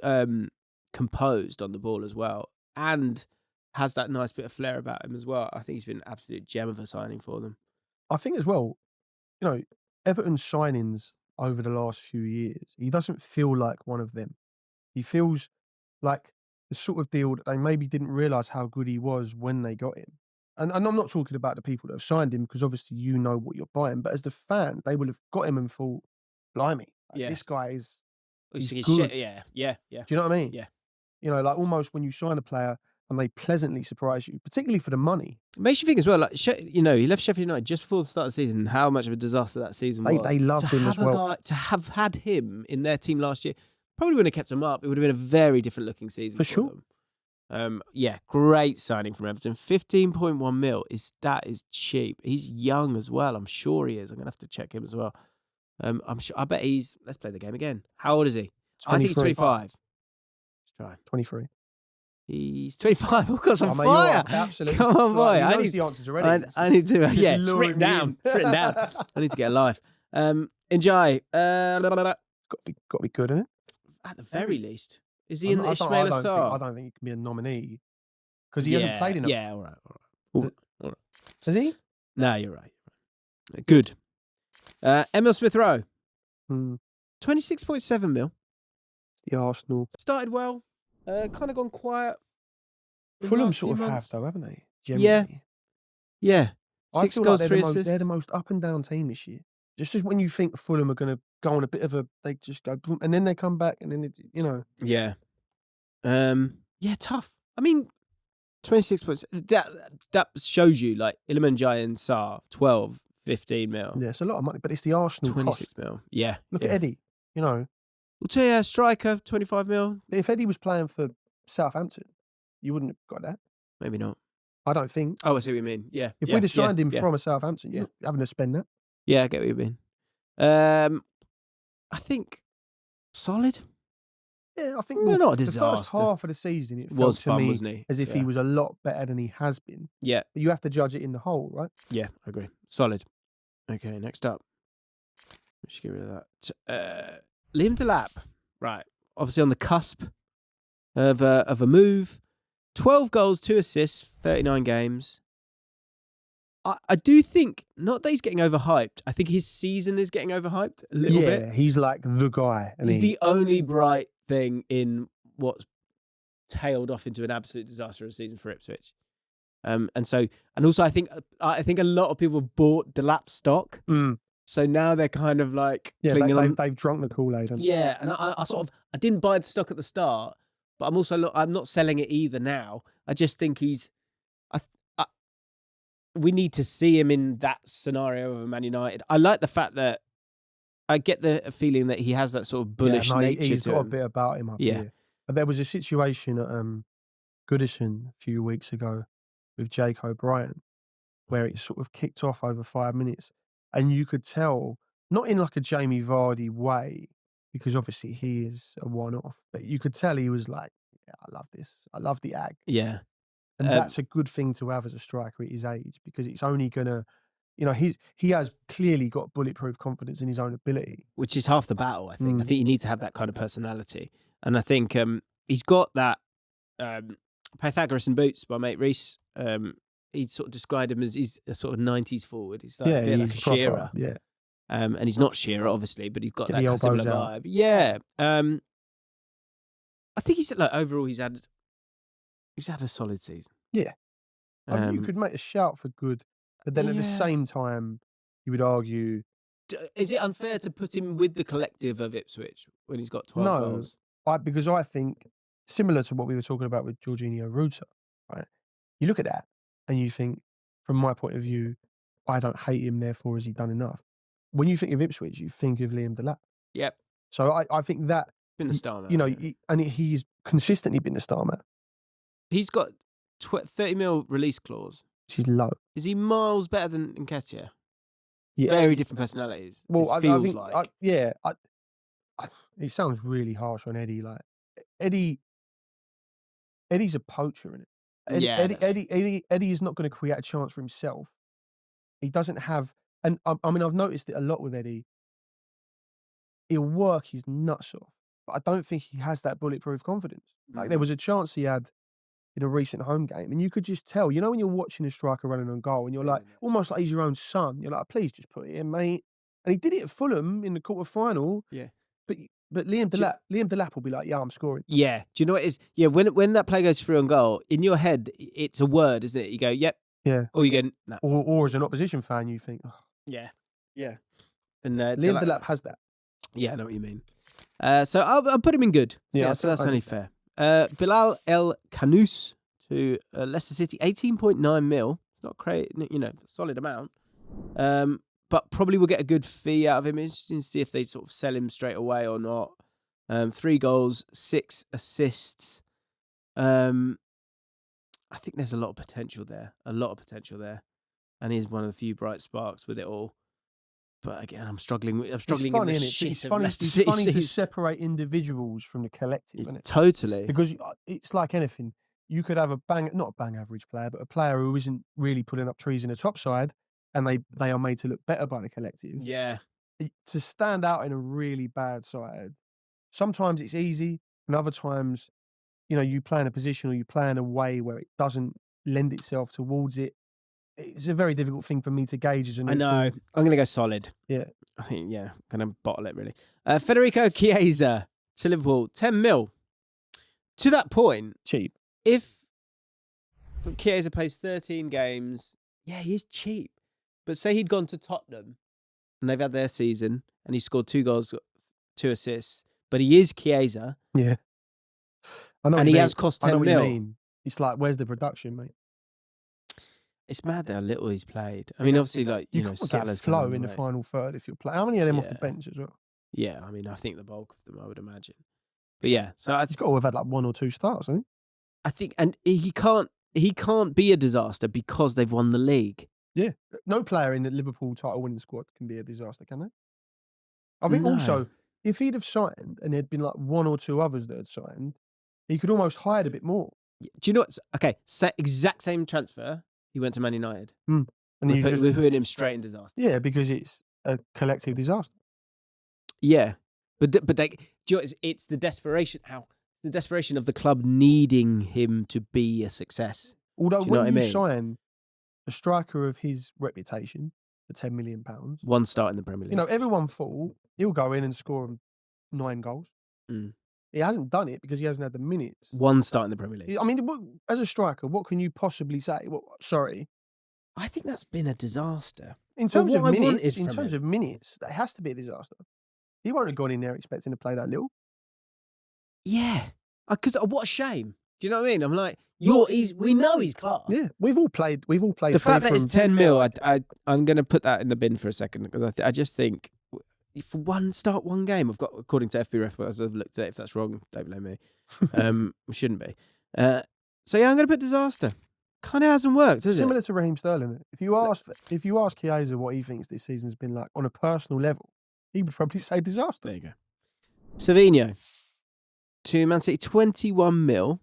composed on the ball as well. And has that nice bit of flair about him as well. I think he's been an absolute gem of a signing for them. I think as well, you know, Everton's signings over the last few years, he doesn't feel like one of them. He feels like the sort of deal that they maybe didn't realise how good he was when they got him. And I'm not talking about the people that have signed him, because obviously you know what you're buying, but as the fan, they will have got him and thought, blimey, this guy is he's good. Yeah. Do you know what I mean? Yeah. You know, like almost when you sign a player and they pleasantly surprise you, particularly for the money. It makes you think as well, like, you know, he left Sheffield United just before the start of the season, how much of a disaster that season was. They loved him as well. To have had him in their team last year, probably wouldn't have kept him up. It would have been a very different looking season for sure. Great signing from Everton. 15.1 mil is cheap. He's young as well. I'm sure he is. I'm gonna have to check him as well. I'm sure. I bet he's. Let's play the game again. How old is he? 23. I think he's 25. Let's try. 23. He's 25. Of course, I'm mate, fire. Absolutely. Come on, boy. He knows the answers already. I need to. Just Yeah, luring written down. me in. Written down. I need to get a life. Enjoy. Got to be good, isn't it? At the very least, is he in the Ismail Assar? I don't think he can be a nominee because he hasn't played enough. Yeah, all right. Has he? No, you're right. Good. Emil Smith Rowe. 26.7 mil. The Arsenal. Started well. Kind of gone quiet. Fulham sort of have, though, haven't they? Generally. Yeah. I 6 feel goals, like 3 assists. they're the most up and down team this year. Just as when you think Fulham are going to go on a bit of a, they just go, boom, and then they come back, and then they, Yeah. Tough. I mean, 26 points. That shows you like Iliman Jai and Sarr, 12, 15 mil. Yeah, it's a lot of money, but it's the Arsenal 26 cost. mil. Yeah. Look at Eddie. We'll tell you, striker, 25 mil. If Eddie was playing for Southampton, you wouldn't have got that. Maybe not. I don't think. Oh, I see what you mean. Yeah. If we'd have signed him from a Southampton, you're having to spend that. Yeah, I get what you mean. I think solid. Yeah, I think not a disaster. The first half of the season, it was felt fun, to me wasn't he? as if he was a lot better than he has been. Yeah. But you have to judge it in the whole, right? Yeah, I agree. Solid. Okay, next up. Let's get rid of that. Liam Delap. Right. Obviously on the cusp of a move. 12 goals, 2 assists, 39 games. I do think, not that he's getting overhyped, I think his season is getting overhyped a little bit. Yeah, he's like the guy. He's the only bright thing in what's tailed off into an absolute disaster of a season for Ipswich. And also I think a lot of people have bought Delap stock. So now they're kind of like clinging on. They've drunk the Kool-Aid. Yeah, and I didn't buy the stock at the start, but I'm not selling it either now. I just think we need to see him in that scenario of a Man United. I like the fact that I get the feeling that he has that sort of bullish nature he's to got him. a bit about him up here. But there was a situation at Goodison a few weeks ago with Jake O'Brien where it sort of kicked off over 5 minutes. And you could tell, not in like a Jamie Vardy way, because obviously he is a one-off, but you could tell he was like, yeah, I love this. I love the ag. Yeah. And that's a good thing to have as a striker at his age, because it's only going to, he has clearly got bulletproof confidence in his own ability. Which is half the battle, I think. I think you need to have that kind of personality. And I think he's got that Pythagoras in boots by mate Reese. He sort of described him as he's a sort of 90s forward. He's like a bit like a Shearer. Yeah. And he's not Shearer, obviously, but he's got Get that similar vibe. Yeah. I think he's like overall he's had a solid season. Yeah. You could make a shout for good, but then at the same time, you would argue, is it unfair to put him with the collective of Ipswich when he's got 12 goals? Because I think similar to what we were talking about with Jorginho Ruta, right? You look at that and you think, from my point of view, I don't hate him, therefore has he done enough? When you think of Ipswich, you think of Liam Delap. Yep. So I think that been the star man. And he's consistently been the star man. He's got 30 mil release clause. Which is low. Is he miles better than Nketiah? Yeah. Very different personalities. Well, I think it sounds really harsh on Eddie. Like Eddie's a poacher, isn't it? Eddie is not going to create a chance for himself. He doesn't have, and I mean, I've noticed it a lot with Eddie. He'll work his nuts off, but I don't think he has that bulletproof confidence. Like there was a chance he had in a recent home game, and you could just tell, when you're watching a striker running on goal, and you're like, almost like he's your own son. You're like, please just put it in, mate. And he did it at Fulham in the quarter-final. Yeah. But Liam Delap will be like, yeah, I'm scoring. Yeah. Do you know what it is? Yeah, when that play goes through on goal, in your head, it's a word, isn't it? You go, yep. Yeah. Or you go, no. Or as an opposition fan, you think, oh. Yeah. Yeah. And Liam Delap has that. Yeah, I know what you mean. So I'll put him in good. Yeah, so that's only fair. Bilal El Kanous to Leicester City, 18.9 mil. Not crazy, solid amount. But probably will get a good fee out of him. Interesting to see if they sort of sell him straight away or not. 3 goals, 6 assists. I think there's a lot of potential there. And he's one of the few bright sparks with it all. But again, I'm struggling in the shit It's of funny, Leicester it's City funny to season. separate individuals from the collective, isn't it? Totally. Because it's like anything. You could have not a bang average player, but a player who isn't really putting up trees in the top side, and they are made to look better by the collective. Yeah. To stand out in a really bad side, sometimes it's easy, and other times, you play in a position or you play in a way where it doesn't lend itself towards it. It's a very difficult thing for me to gauge as a neutral. I know. I'm going to go solid. Yeah. I think, going to bottle it, really. Federico Chiesa to Liverpool, 10 mil. To that point, cheap. If Chiesa plays 13 games, he is cheap. But say he'd gone to Tottenham and they've had their season and he scored 2 goals, 2 assists, but he is Chiesa. Yeah. I know. And he has cost 10 mil. I know what you mean. It's like, where's the production, mate? It's mad how little he's played. I mean, obviously, can't Salah's get flow in the final third if you're playing. How many of them off the bench as well? Yeah, I mean, I think the bulk of them, I would imagine. But yeah, so he's got to have had like 1 or 2 starts, hasn't he? I think, and he can't be a disaster because they've won the league. Yeah, no player in the Liverpool title-winning squad can be a disaster, can they? I think also, if he'd have signed and there'd been like 1 or 2 others that had signed, he could almost hide a bit more. Do you know what's okay? Exact same transfer. He went to Man United. And we put him straight in disaster. Yeah, because it's a collective disaster. Yeah, but do you know, it's the desperation. The desperation of the club needing him to be a success. Although when you sign a striker of his reputation for £10 million, 1 start in the Premier League. Everyone thought he'll go in and score 9 goals. He hasn't done it because he hasn't had the minutes. 1 start in the Premier League. I mean, as a striker, what can you possibly say? Sorry. I think that's been a disaster. In terms of minutes, that has to be a disaster. He won't have gone in there expecting to play that little. Yeah. Because what a shame. Do you know what I mean? I'm like, we know he's class. Yeah. We've all played. The fact that it's 10 mil, I'm going to put that in the bin for a second because I just think for 1 game, I've got, according to FB Ref, I've looked at it. If that's wrong, don't blame me. It shouldn't be. So I'm going to put disaster. Kind of hasn't worked, has it? Similar to Raheem Sterling. If you ask Chiesa what he thinks this season's been like on a personal level, he would probably say disaster. There you go. Savinho to Man City, 21 mil.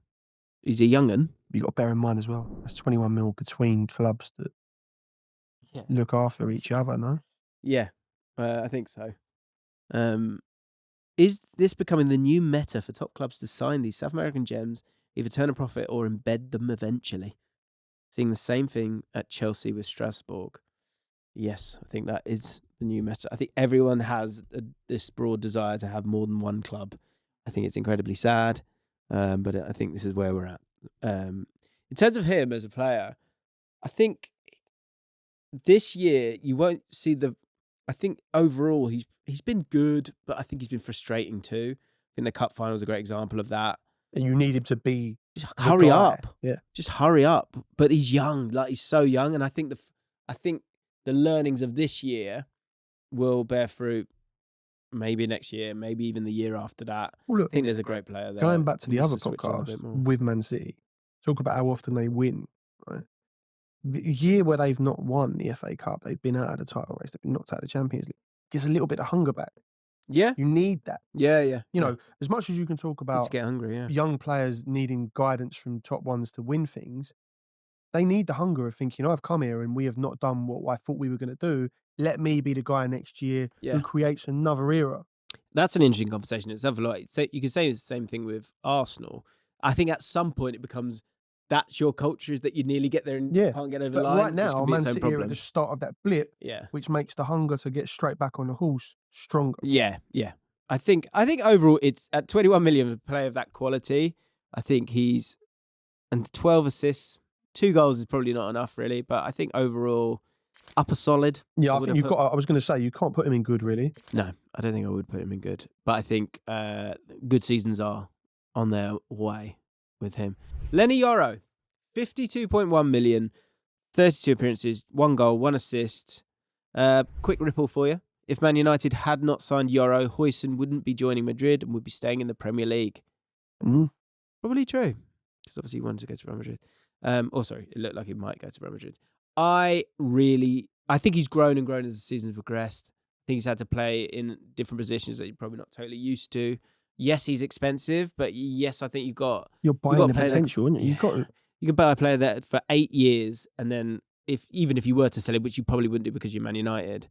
He's a young'un. You've got to bear in mind as well, that's 21 mil between clubs that look after each other, no? Yeah, I think so. Is this becoming the new meta for top clubs to sign these South American gems, either turn a profit or embed them eventually? Seeing the same thing at Chelsea with Strasbourg. Yes, I think that is the new meta. I think everyone has this broad desire to have more than 1 club. I think it's incredibly sad, but I think this is where we're at. In terms of him as a player, I think this year you won't see I think overall he's been good, but I think he's been frustrating too. I think the cup final is a great example of that. And you need him to be hurry up. Yeah. Just hurry up. But he's young, he's so young, and I think the learnings of this year will bear fruit maybe next year, maybe even the year after that. Well, look, I think there's a great player there. Going back to the other podcast with Man City, talk about how often they win, right? The year where they've not won the FA Cup, they've been out of the title race, they've been knocked out of the Champions League, gets a little bit of hunger back. Yeah. You need that. Yeah. As much as you can talk about to get hungry, young players needing guidance from top ones to win things, they need the hunger of thinking, I've come here and we have not done what I thought we were going to do. Let me be the guy next year who creates another era. That's an interesting conversation itself. You could say the same thing with Arsenal. I think at some point it becomes that's your culture, is that you nearly get there and can't get over the line. Right now, Man City are at the start of that blip, which makes the hunger to get straight back on the horse stronger. Yeah. I think overall it's at 21 million, a player of that quality. I think and 12 assists, 2 goals is probably not enough really, but I think overall upper solid. Yeah, I think you've got. I was going to say you can't put him in good really. No, I don't think I would put him in good, but I think good seasons are on their way with him. Lenny Yoro, 52.1 million, 32 appearances, 1 goal, 1 assist. Quick ripple for you. If Man United had not signed Yoro, Huijsen wouldn't be joining Madrid and would be staying in the Premier League. Probably true, because obviously he wanted to go to Real Madrid. It looked like he might go to Real Madrid. I think he's grown and grown as the season's progressed. I think he's had to play in different positions that you're probably not totally used to. Yes, he's expensive, but yes, I think you're buying the potential, aren't you? You can buy a player there for 8 years, and then even if you were to sell him, which you probably wouldn't do because you're Man United,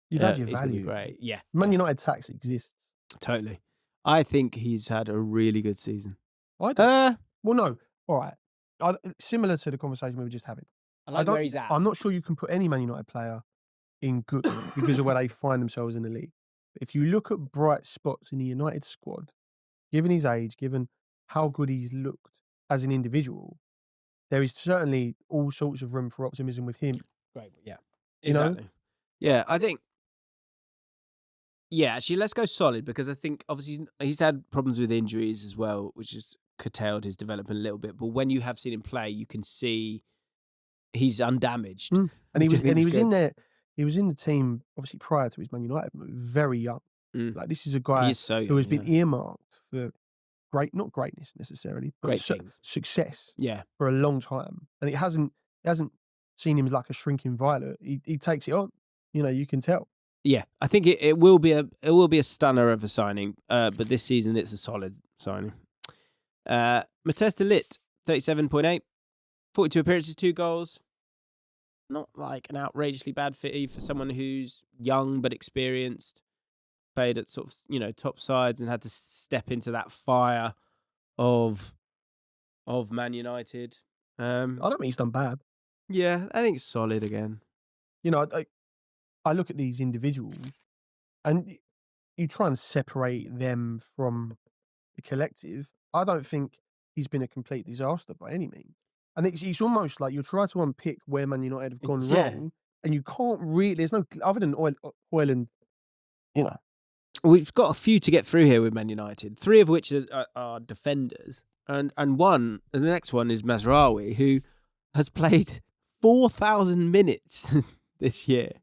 you've had your value. Great, yeah. Man United tax exists. Totally. I think he's had a really good season. I don't. Well, no. All right. Similar to the conversation we were just having. I like where he's at. I'm not sure you can put any Man United player in good because of where they find themselves in the league. If you look at bright spots in the United squad, given his age, given how good he's looked as an individual, there is certainly all sorts of room for optimism with him. Right, yeah. Exactly. Yeah, I think... Yeah, actually, let's go solid because I think, obviously, he's had problems with injuries as well, which has curtailed his development a little bit. But when you have seen him play, you can see he's undamaged. And he was in there. He was in the team, obviously, prior to his Man United move, very young. Like, this is a guy who has been earmarked for not greatness necessarily, but success for a long time. And it hasn't seen him like a shrinking violet. He takes it on. You can tell. Yeah, I think it will be a stunner of a signing. But this season it's a solid signing. Matthijs de Ligt, 37.8, 42 appearances, 2 goals. Not like an outrageously bad fit for someone who's young but experienced. Played at sort of top sides and had to step into that fire of Man United. I don't think he's done bad. Yeah, I think it's solid again. I look at these individuals and you try and separate them from the collective. I don't think he's been a complete disaster by any means. And it's almost like you try to unpick where Man United have gone wrong, and you can't really. There's no other than Højlund. We've got a few to get through here with Man United. 3 of which are defenders, and the next one is Mazraoui, who has played 4,000 minutes this year,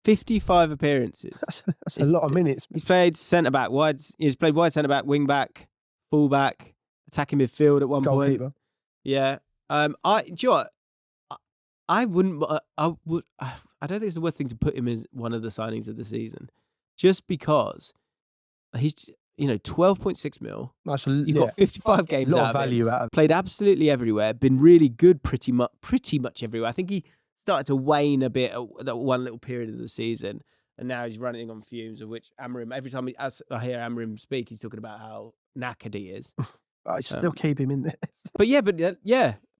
55 appearances. That's a lot of minutes. He's played centre back, wide. He's played wide centre back, wing back, full back, attacking midfield at one Goalkeeper. point. Yeah. Do you know what? I wouldn't. I don't think it's the worst thing to put him as one of the signings of the season, just because he's 12.6 mil. You've got 55 games lot out of value out of played absolutely everywhere. Been really good pretty much everywhere. I think he started to wane a bit at that one little period of the season, and now he's running on fumes. Of which Amorim, every time I hear Amorim speak, he's talking about how knackered he is. I still keep him in there.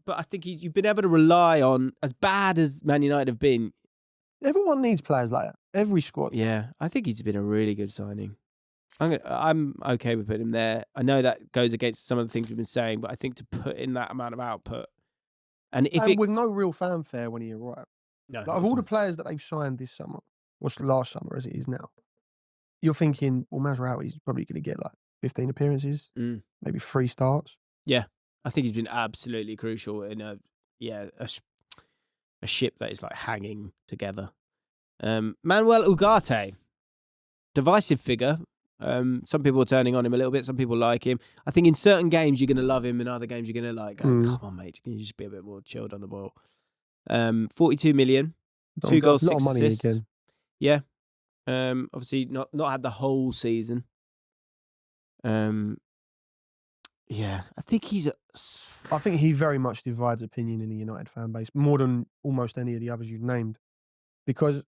But I think you've been able to rely on, as bad as Man United have been. Everyone needs players like that. Every squad. Yeah, I think he's been a really good signing. I'm okay with putting him there. I know that goes against some of the things we've been saying, but I think to put in that amount of output, and with no real fanfare when he arrived. No, of all the players that they've signed this summer, or last summer as it is now, you're thinking, well, Mazraoui's probably going to get like 15 appearances, maybe 3 starts. Yeah. I think he's been absolutely crucial in a ship that is like hanging together. Manuel Ugarte, divisive figure. Some people are turning on him a little bit. Some people like him. I think in certain games you're going to love him, in other games you're going to like, come on, mate, can you just be a bit more chilled on the ball? 42 million, 2 goals, 6 assists. Again. Yeah. Obviously not had the whole season. Yeah, I think he very much divides opinion in the United fan base, more than almost any of the others you've named. Because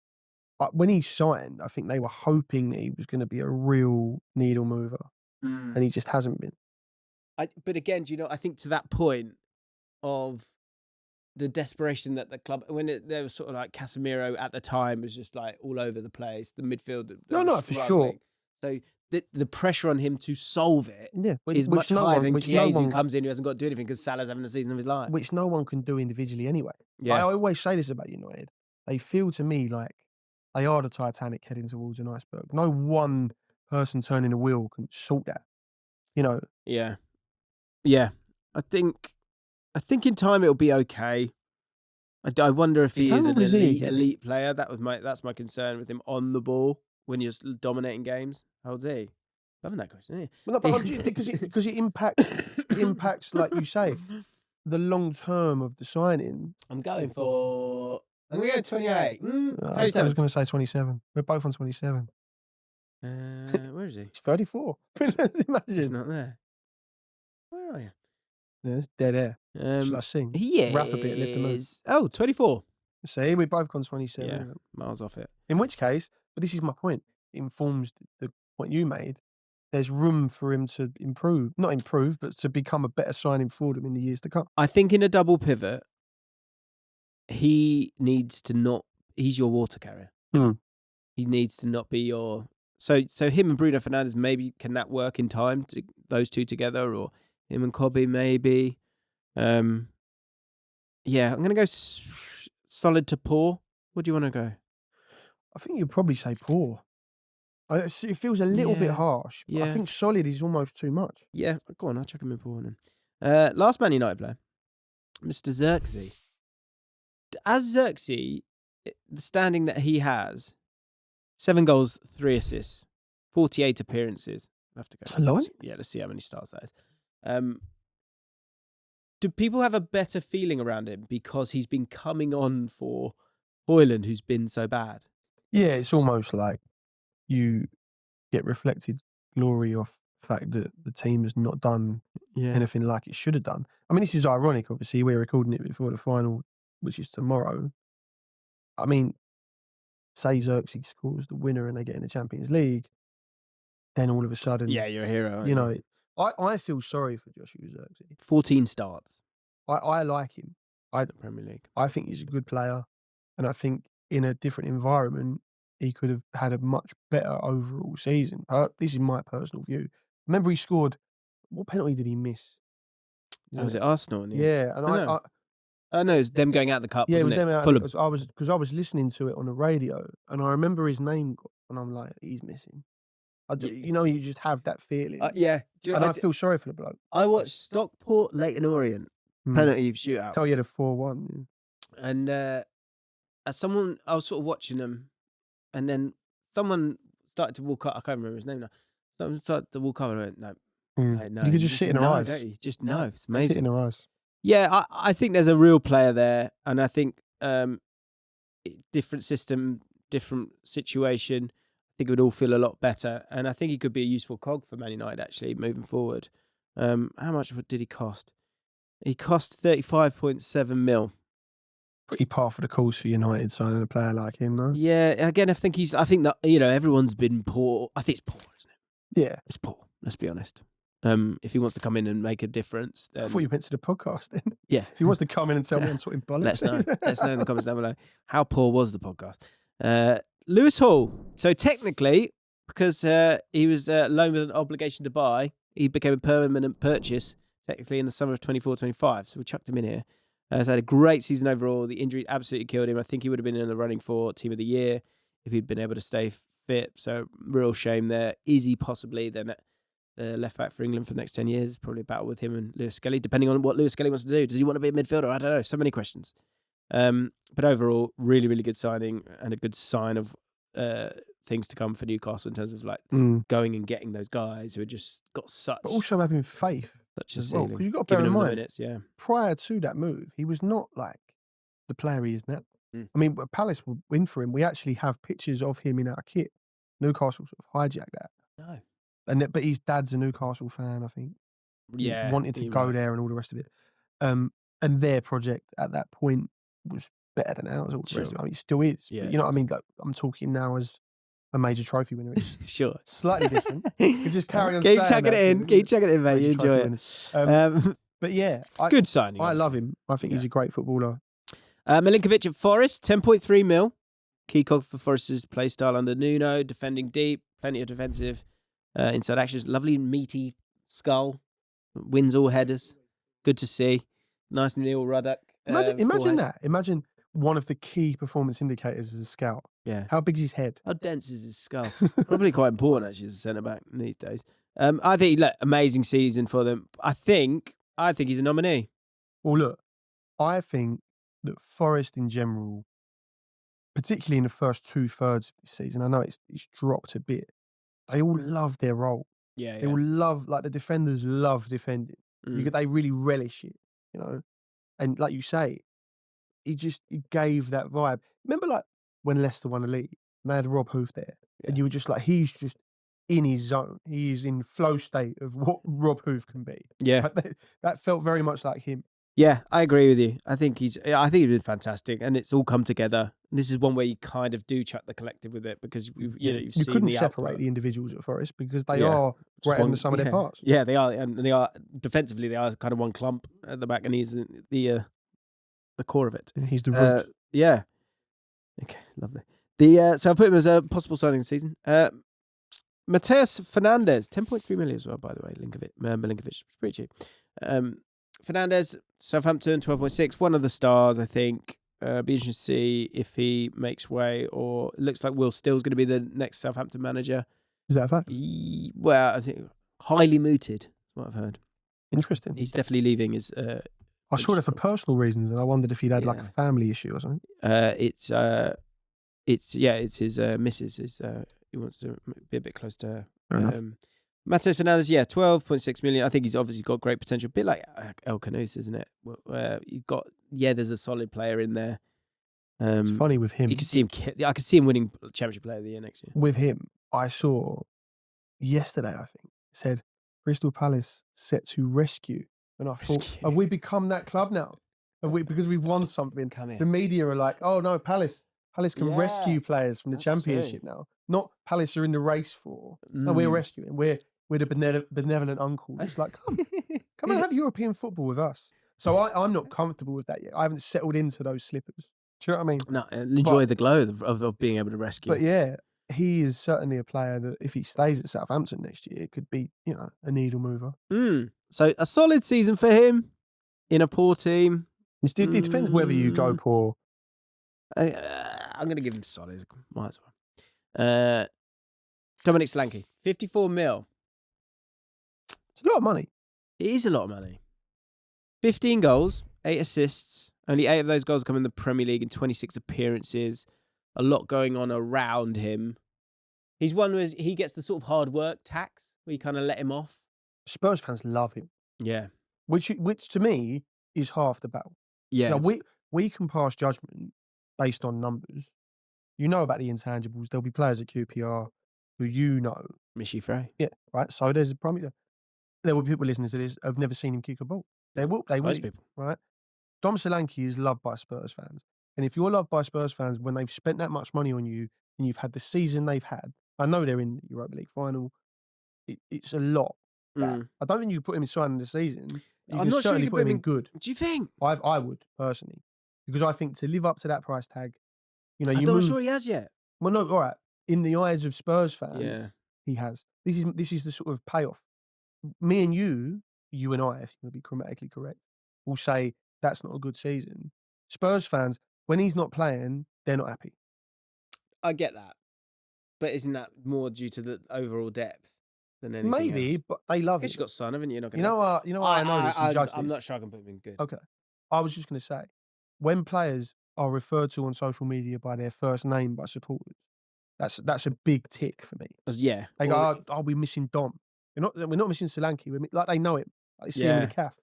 when he signed, I think they were hoping that he was going to be a real needle mover. And he just hasn't been. But again, I think to that point of the desperation that the club, when there was sort of like Casemiro at the time was just like all over the place, the midfield. No, for sure. So the pressure on him to solve it is which much higher than Chiesa, who comes in who hasn't got to do anything because Salah's having the season of his life. Which no one can do individually anyway. Yeah. I always say this about United. They feel to me like they are the Titanic heading towards an iceberg. No one person turning a wheel can sort that. Yeah. Yeah. I think in time it'll be okay. I wonder if he is an elite player. That's my concern with him on the ball when you're dominating games. How old is he? Loving that question, isn't he? Well, no, but because it impacts like you say. the long term of the signing. I'm going to go 28. I was 27. going to say 27. We're both on 27. Where is he? He's 34. Imagine. He's not there. Where are you? Yeah, it's dead air. Shall I sing? He Rap a bit, lift him up. Oh, 24. See, we both gone 27. Yeah, miles off it. In which case, but this is my point, it informs the point you made. There's room for him to improve. Not improve, but to become a better signing for them in the years to come. I think in a double pivot, he needs to not... He's your water carrier. He needs to not be your... So him and Bruno Fernandes, maybe can that work in time, those two together, or him and Kobe maybe? Yeah, I'm going to go solid to poor. What do you want to go? I think you'd probably say poor. It feels a little bit harsh. But I think solid is almost too much. Yeah, go on, I'll chuck him in poor then. Last Man United player, Mr. Xerxes. As Xerxes, the standing that he has, 7 goals, 3 assists, 48 appearances. I'll have to go. That's a lot. Yeah, let's see how many starts that is. Do people have a better feeling around him because he's been coming on for Hoyland, who's been so bad? Yeah, it's almost like you get reflected glory off the fact that the team has not done anything like it should have done. I mean, this is ironic, obviously. We're recording it before the final, which is tomorrow. I mean, say Xerxes scores the winner and they get in the Champions League, then all of a sudden... Yeah, you're a hero. You know, I feel sorry for Joshua Xerxes. 14 starts. I like him. The Premier League. I think he's a good player. And I think in a different environment, he could have had a much better overall season. This is my personal view. Remember he scored... What penalty did he miss? Was it Arsenal? Yeah. And I know, it was them going out the cup. Yeah, it was them out. Fulham. Because I was listening to it on the radio, and I remember his name, and I'm like, he's missing. You just have that feeling. Yeah. I feel sorry for the bloke. I watched Stockport, Leyton Orient, penalty shootout. Oh, yeah, the 4-1. Yeah. And as someone, I was sort of watching them, and then someone started to walk up. I can't remember his name now. Someone started to walk up, and I went, no. No, you could just sit in her eyes. Don't you? Just no. It's amazing. Sit in her eyes. Yeah, I think there's a real player there, and I think different system, different situation. I think it would all feel a lot better, and I think he could be a useful cog for Man United actually moving forward. How much did he cost? He cost 35.7 mil. Pretty par for the course for United signing a player like him, though. Yeah, again, I think that everyone's been poor. I think it's poor, isn't it? Yeah, it's poor. Let's be honest. If he wants to come in and make a difference, then... I thought you went to the podcast then. Yeah. If he wants to come in and tell me I'm sorting bollocks. Let's know in the comments down below. How poor was the podcast? Lewis Hall. So technically, because he was loaned with an obligation to buy, he became a permanent purchase technically in the summer of 24-25. So we chucked him in here. He's had a great season overall. The injury absolutely killed him. I think he would have been in the running for Team of the Year if he'd been able to stay fit. So real shame there. Is he possibly then... left back for England for the next 10 years, probably a battle with him and Lewis Skelly, depending on what Lewis Skelly wants to do. Does he want to be a midfielder? I don't know. So many questions. But overall, really, really good signing and a good sign of things to come for Newcastle in terms of going and getting those guys who have just got such... But also having faith as well. Because you've got to bear in mind, prior to that move, he was not like the player he is now. I mean, Palace will win for him. We actually have pictures of him in our kit. Newcastle sort of hijacked that. No. But his dad's a Newcastle fan, I think. Yeah. He wanted to go there and all the rest of it. And their project at that point was better than ours. All the rest of it. I mean, it still is. Yeah, but, you know what I mean? Like, I'm talking now as a major trophy winner. It's sure. Slightly different. You just carry on Keep chucking it in. Keep chucking it in, mate. You enjoy it. But yeah. Good signing. I love him. I think he's a great footballer. Milinkovic at Forest, 10.3 mil. Key cog for Forest's play style under Nuno. Defending deep. Plenty of defensive inside actions. Lovely meaty skull. Wins all headers. Good to see. Nice Neil Ruddock. Imagine that. Imagine one of the key performance indicators as a scout. Yeah. How big's his head? How dense is his skull? Probably quite important actually as a centre back these days. I think amazing season for them. I think he's a nominee. Well, look, I think that Forest in general, particularly in the first 2/3 of this season, I know it's dropped a bit. They all love their role. Yeah. They all love, the defenders love defending. They really relish it, you know. And like you say, he gave that vibe. Remember, like when Leicester won the league, and they had Rob Hoof there, and you were just like, he's just in his zone. He's in flow state of what Rob Hoof can be. Yeah, like that felt very much like him. Yeah, I agree with you. I think he's been fantastic, and it's all come together. This is one where you kind of do chuck the collective with it because you've seen couldn't the separate output. the individuals at Forest because they are greater than the sum of their parts. Yeah, they are, and they are defensively. They are kind of one clump at the back, and he's the core of it. He's the root. Yeah. Okay, lovely. So I put him as a possible signing this season. Mateus Fernandes, 10.3 million as well, by the way. Milinkovic, pretty cheap. Fernandes, Southampton, 12.6. One of the stars, I think. Be interesting to see if he makes way, or it looks like Will Still's going to be the next Southampton manager. Is that a fact? Well, I think highly mooted, is what I've heard. Interesting. He's definitely leaving. I saw it for personal reasons, and I wondered if he'd had like a family issue or something. It's his missus. He wants to be a bit close to her. Fair enough. Mateus Fernandes, 12.6 million. I think he's obviously got great potential. A bit like El Canous, isn't it? Where you've got, there's a solid player in there. It's funny with him. You can see him. I can see him winning Championship Player of the Year next year. With him, I saw yesterday, I think, it said Crystal Palace set to rescue. And I thought, have we become that club now? Have we, because we've won something? The media are like, oh no, Palace can rescue players from the Championship now. Not Palace are in the race for. No, we're rescuing. We're the benevolent uncle. It's like, come and have European football with us. So I'm not comfortable with that yet. I haven't settled into those slippers. Do you know what I mean? No, enjoy the glow of being able to rescue. But yeah, he is certainly a player that if he stays at Southampton next year, it could be, a needle mover. So a solid season for him in a poor team. It depends whether you go poor. I'm going to give him solid. Might as well. Dominic Solanke, 54 mil. It's a lot of money. It is a lot of money. 15 goals, 8 assists. Only 8 of those goals come in the Premier League in 26 appearances. A lot going on around him. He's one where he gets the sort of hard work tax where you kind of let him off. Spurs fans love him. Yeah. Which to me is half the battle. Yeah. Now, we can pass judgment based on numbers. You know about the intangibles. There'll be players at QPR who Michy Frey. Yeah, right. So there's a problem. There will be people listening to this who have never seen him kick a ball. They will. Most people. Right? Dom Solanke is loved by Spurs fans. And if you're loved by Spurs fans when they've spent that much money on you and you've had the season they've had, I know they're in the Europa League final. It's a lot. I don't think you can put him in signing the season. You can certainly put him in good. Do you think? I would, personally. Because I think to live up to that price tag, I'm not sure he has yet. Well, no, all right. In the eyes of Spurs fans, he has. This is the sort of payoff. Me and you and I, if you want to be grammatically correct, will say that's not a good season. Spurs fans, when he's not playing, they're not happy. I get that. But isn't that more due to the overall depth than anything Maybe, else? but they love it. You got Son, haven't you? You're not gonna... You know what I know this and judge this? I'm not sure I can put him in good. Okay. I was just going to say, when players are referred to on social media by their first name by supporters, that's a big tick for me. Yeah. They go, we're missing Dom. We're not missing Solanke. Like they know him. Like they see him in the calf.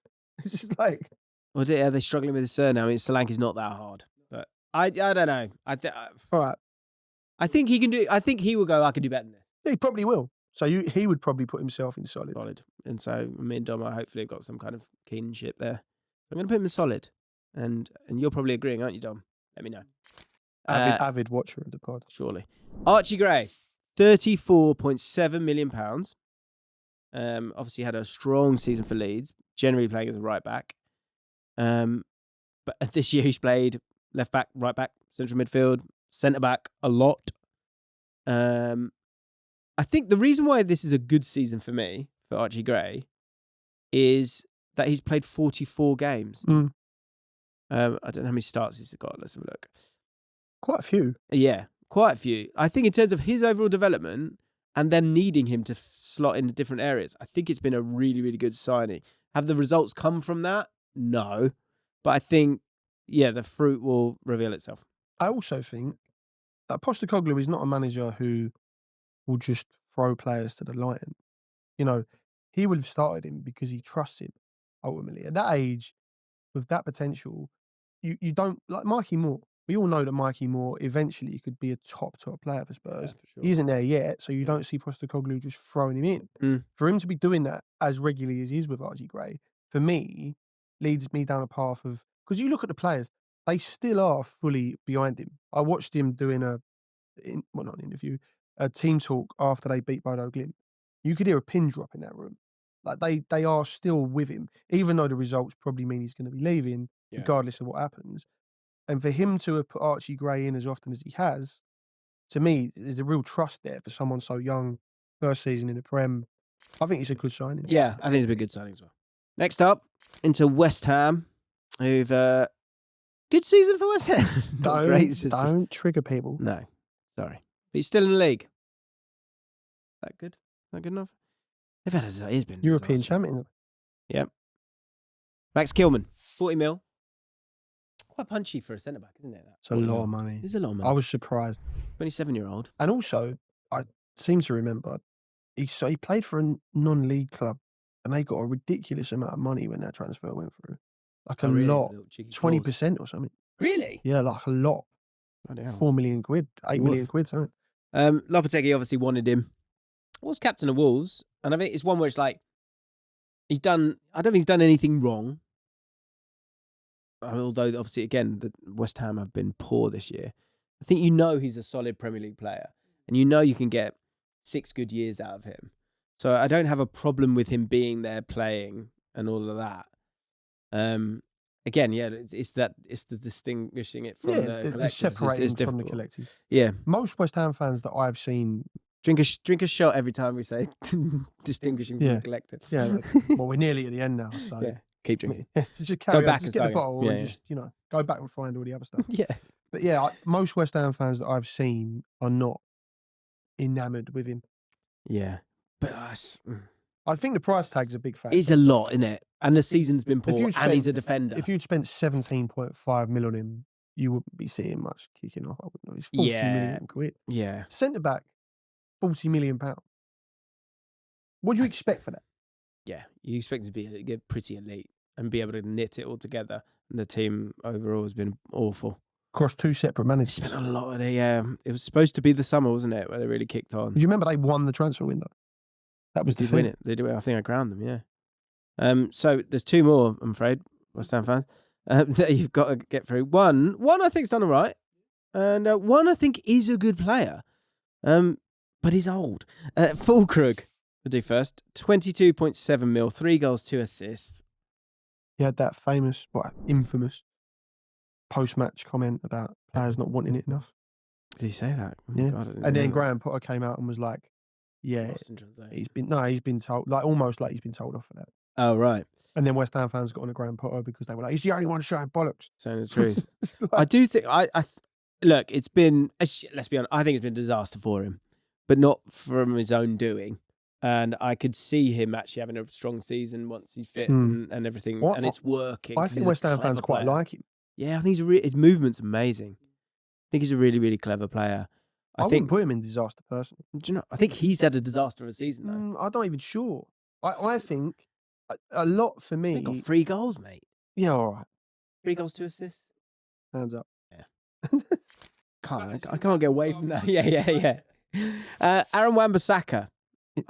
It's just like... Well, are they struggling with his surname? I mean, Solanke's not that hard. But I don't know. All right. I think he can do... I think he will go, I can do better than this. Yeah, he probably will. So he would probably put himself in solid. And so me and Dom are hopefully got some kind of kinship there. I'm going to put him in solid. And you're probably agreeing, aren't you, Dom? Let me know. Avid watcher of the pod. Surely. Archie Gray, £34.7 million. Obviously had a strong season for Leeds, generally playing as a right back. But this year he's played left back, right back, central midfield, centre back a lot. I think the reason why this is a good season for me, for Archie Gray, is that he's played 44 games. I don't know how many starts he's got. Let's have a look. Quite a few. Yeah, quite a few. I think in terms of his overall development and them needing him to slot into different areas, I think it's been a really, really good signing. Have the results come from that? No. But I think, the fruit will reveal itself. I also think that Postecoglou is not a manager who will just throw players to the lion. He would have started him because he trusts him, ultimately. At that age, with that potential, you don't like Mikey Moore. We all know that Mikey Moore eventually could be a top player for Spurs. Yeah, for sure. He isn't there yet, so you don't see Postecoglou just throwing him in. For him to be doing that as regularly as he is with Archie Gray, for me, leads me down a path of, because you look at the players, they still are fully behind him. I watched him doing not an interview, a team talk after they beat Bodo Glimt. You could hear a pin drop in that room. Like they are still with him, even though the results probably mean he's going to be leaving, regardless of what happens. And for him to have put Archie Gray in as often as he has, to me, there's a real trust there for someone so young, first season in the Prem. I think it's a good signing. Yeah, I think it's a good signing as well. Next up, into West Ham, who've good season for West Ham. Don't trigger people. No, sorry. But he's still in the league. That good? Not good enough? They've had he's been European champion. Yep. Max Kilman, 40 mil. Quite punchy for a centre-back, isn't it? It's a lot of money. It's a lot of money. I was surprised. 27-year-old. And also, I seem to remember, he played for a non-league club and they got a ridiculous amount of money when that transfer went through. Like a lot. 20% or something. Really? Yeah, like a lot. 4 million quid, 8 million quid, something. Lopetegui obviously wanted him. Was captain of Wolves. And I think it's one where it's like, I don't think he's done anything wrong. Although, obviously, again, the West Ham have been poor this year. I think he's a solid Premier League player. And you can get 6 good years out of him. So I don't have a problem with him being there playing and all of that. Again, it's the distinguishing it from the collective. Separating from the collective. Yeah. Most West Ham fans that I've seen... Drink a shot every time we say distinguishing from the collective. Yeah. Well, we're nearly at the end now, so... Yeah. Keep drinking. Just carry on. Just get the bottle and just, go back and find all the other stuff. Yeah. But yeah, most West Ham fans that I've seen are not enamoured with him. Yeah. But I think the price tag's a big factor. It's a lot, isn't it? And the season's been poor and he's a defender. If you'd spent 17.5 mil on him, you wouldn't be seeing much kicking off. I wouldn't know. It's 40 million quid. Yeah. Centre-back, £40 million. What do you expect for that? Yeah. You expect it to be pretty elite and be able to knit it all together. And the team overall has been awful. Across 2 separate managers. Spent a lot of it was supposed to be the summer, wasn't it, where they really kicked on. Do you remember they won the transfer window? That was the thing. Win it. They do it. I think I crowned them, yeah. So there's 2 more, I'm afraid, West Ham fans, that you've got to get through. One I think's done all right. And one I think is a good player. But he's old. Fulkrug will do first. 22.7 mil, 3 goals, 2 assists. He had that infamous post-match comment about players not wanting it enough. Did he say that? Oh, yeah. God, and then Graham Potter came out and was like, yeah, he's been told, almost like he's been told off for that. Oh, right. And then West Ham fans got on to Graham Potter because they were like, he's the only one showing bollocks. Saying the truth. I do think, look, let's be honest, I think it's been a disaster for him, but not from his own doing. And I could see him actually having a strong season once he's fit and everything, and it's working. I think West Ham fans quite like him. Yeah, I think his movement's amazing. I think he's a really, really clever player. I wouldn't put him in disaster personally. Do you know? I think he's had a disaster of a season though. I'm not even sure. I think a lot for me. He got 3 goals, mate. Yeah, all right. 3 goals, 2 assists. Hands up. Yeah. I can't get away from that. Yeah. Aaron Wan-Bissaka.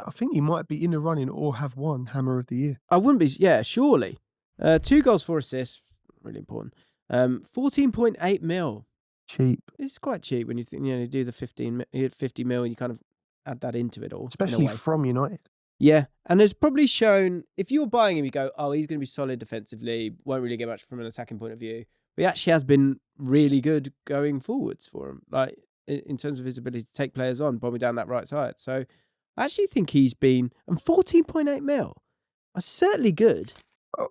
I think he might be in the running or have won Hammer of the Year. I wouldn't be. Yeah, surely. 2 goals, 4 assists. Really important. 14.8 mil. Cheap. It's quite cheap when you think, you do the 50 mil and you kind of add that into it all. Especially from United. Yeah. And it's probably shown, if you were buying him, you go, oh, he's going to be solid defensively, won't really get much from an attacking point of view. But he actually has been really good going forwards for him, like in terms of his ability to take players on, bombing down that right side. So I actually think he's been, and 14.8 mil, are certainly good.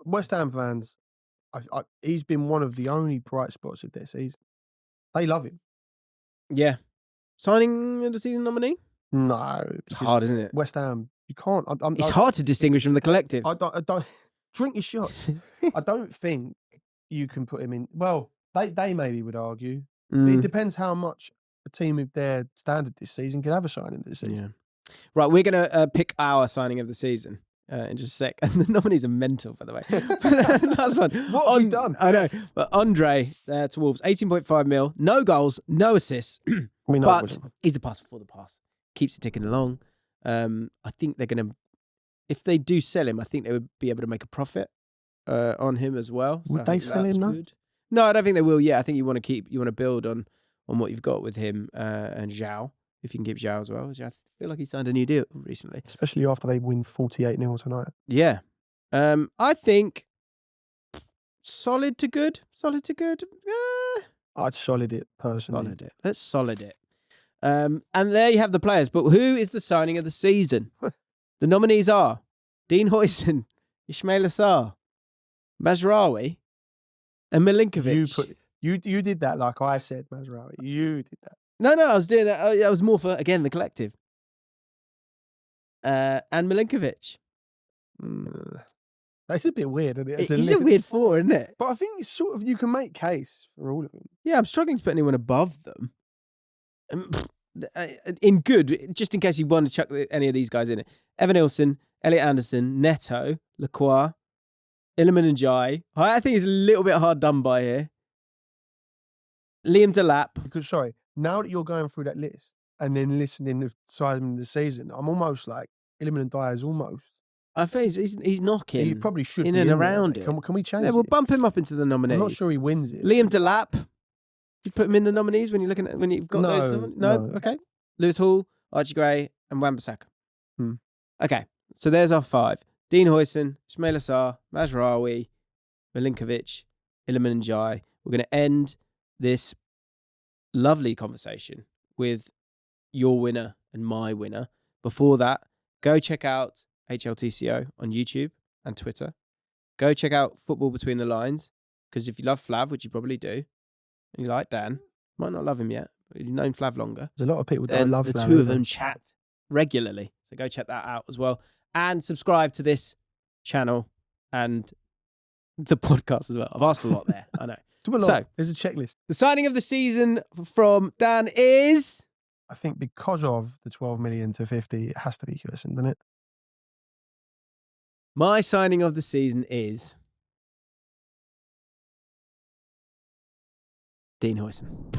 West Ham fans, he's been one of the only bright spots of their season. They love him. Yeah. Signing of the season nominee? No. It's hard, isn't it? West Ham, you can't. It's hard to distinguish from the collective. I don't drink your shots. I don't think you can put him in. Well, they maybe would argue. But it depends how much a team of their standard this season can have a signing this season. Yeah. Right, we're going to pick our signing of the season. in just a sec. And the nominees are mental, by the way. Last one. What have we done? I know. But Andre to Wolves, 18.5 mil, no goals, no assists. But he's the pass before the pass. Keeps it ticking along. I think they're going to, if they do sell him, I think they would be able to make a profit on him as well. So would they sell him now? No, I don't think they will. Yeah, I think you want to build on what you've got with him and Zhao, if you can keep Zhao as well. I feel like he signed a new deal recently. Especially after they win 48-0 tonight. Yeah. I think solid to good. I'd solid it, personally. Let's solid it. And there you have the players. But who is the signing of the season? The nominees are Dean Huijsen, Ismail Assar, Mazraoui, and Milinkovic. You did that like I said, Mazraoui. You did that. No, I was doing that. I was more for, again, the collective. And Milinkovic. That's a bit weird, isn't it? He's a weird four, isn't it? But I think it's sort of, you can make case for all of them. Yeah, I'm struggling to put anyone above them. In good, just in case you want to chuck any of these guys in it. Evan Nilsson, Elliot Anderson, Neto, Lacroix, Iliman Ndiaye. I think it's a little bit hard done by here. Liam Delap. Because, sorry, now that you're going through that list and then listening to Simon of the season, I'm almost like, Iliman Ndiaye is almost. I think he's knocking. He probably should in be and in around there. it. Can we change it? We'll bump him up into the nominees. I'm not sure he wins it. Liam Delap. You put him in the nominees when you're looking at when you've got those? No. Okay. Lewis Hall, Archie Gray, and Wan-Bissaka. Okay. So there's our 5. Dean Huijsen, Ismail Assar, Mazraoui, Milinkovic, Iliman Ndiaye. We're going to end this lovely conversation with your winner and my winner. Before that, go check out HLTCO on YouTube and Twitter. Go check out Football Between the Lines, because if you love Flav, which you probably do, and you like Dan, might not love him yet, but you've known Flav longer. There's a lot of people that love Flav. The two of them chat regularly. So go check that out as well. And subscribe to this channel and the podcast as well. I've asked a lot there, I know. So, there's a checklist. The signing of the season from Dan is... I think because of the 12 million to 50, it has to be Huijsen, doesn't it? My signing of the season is... Dean Huijsen.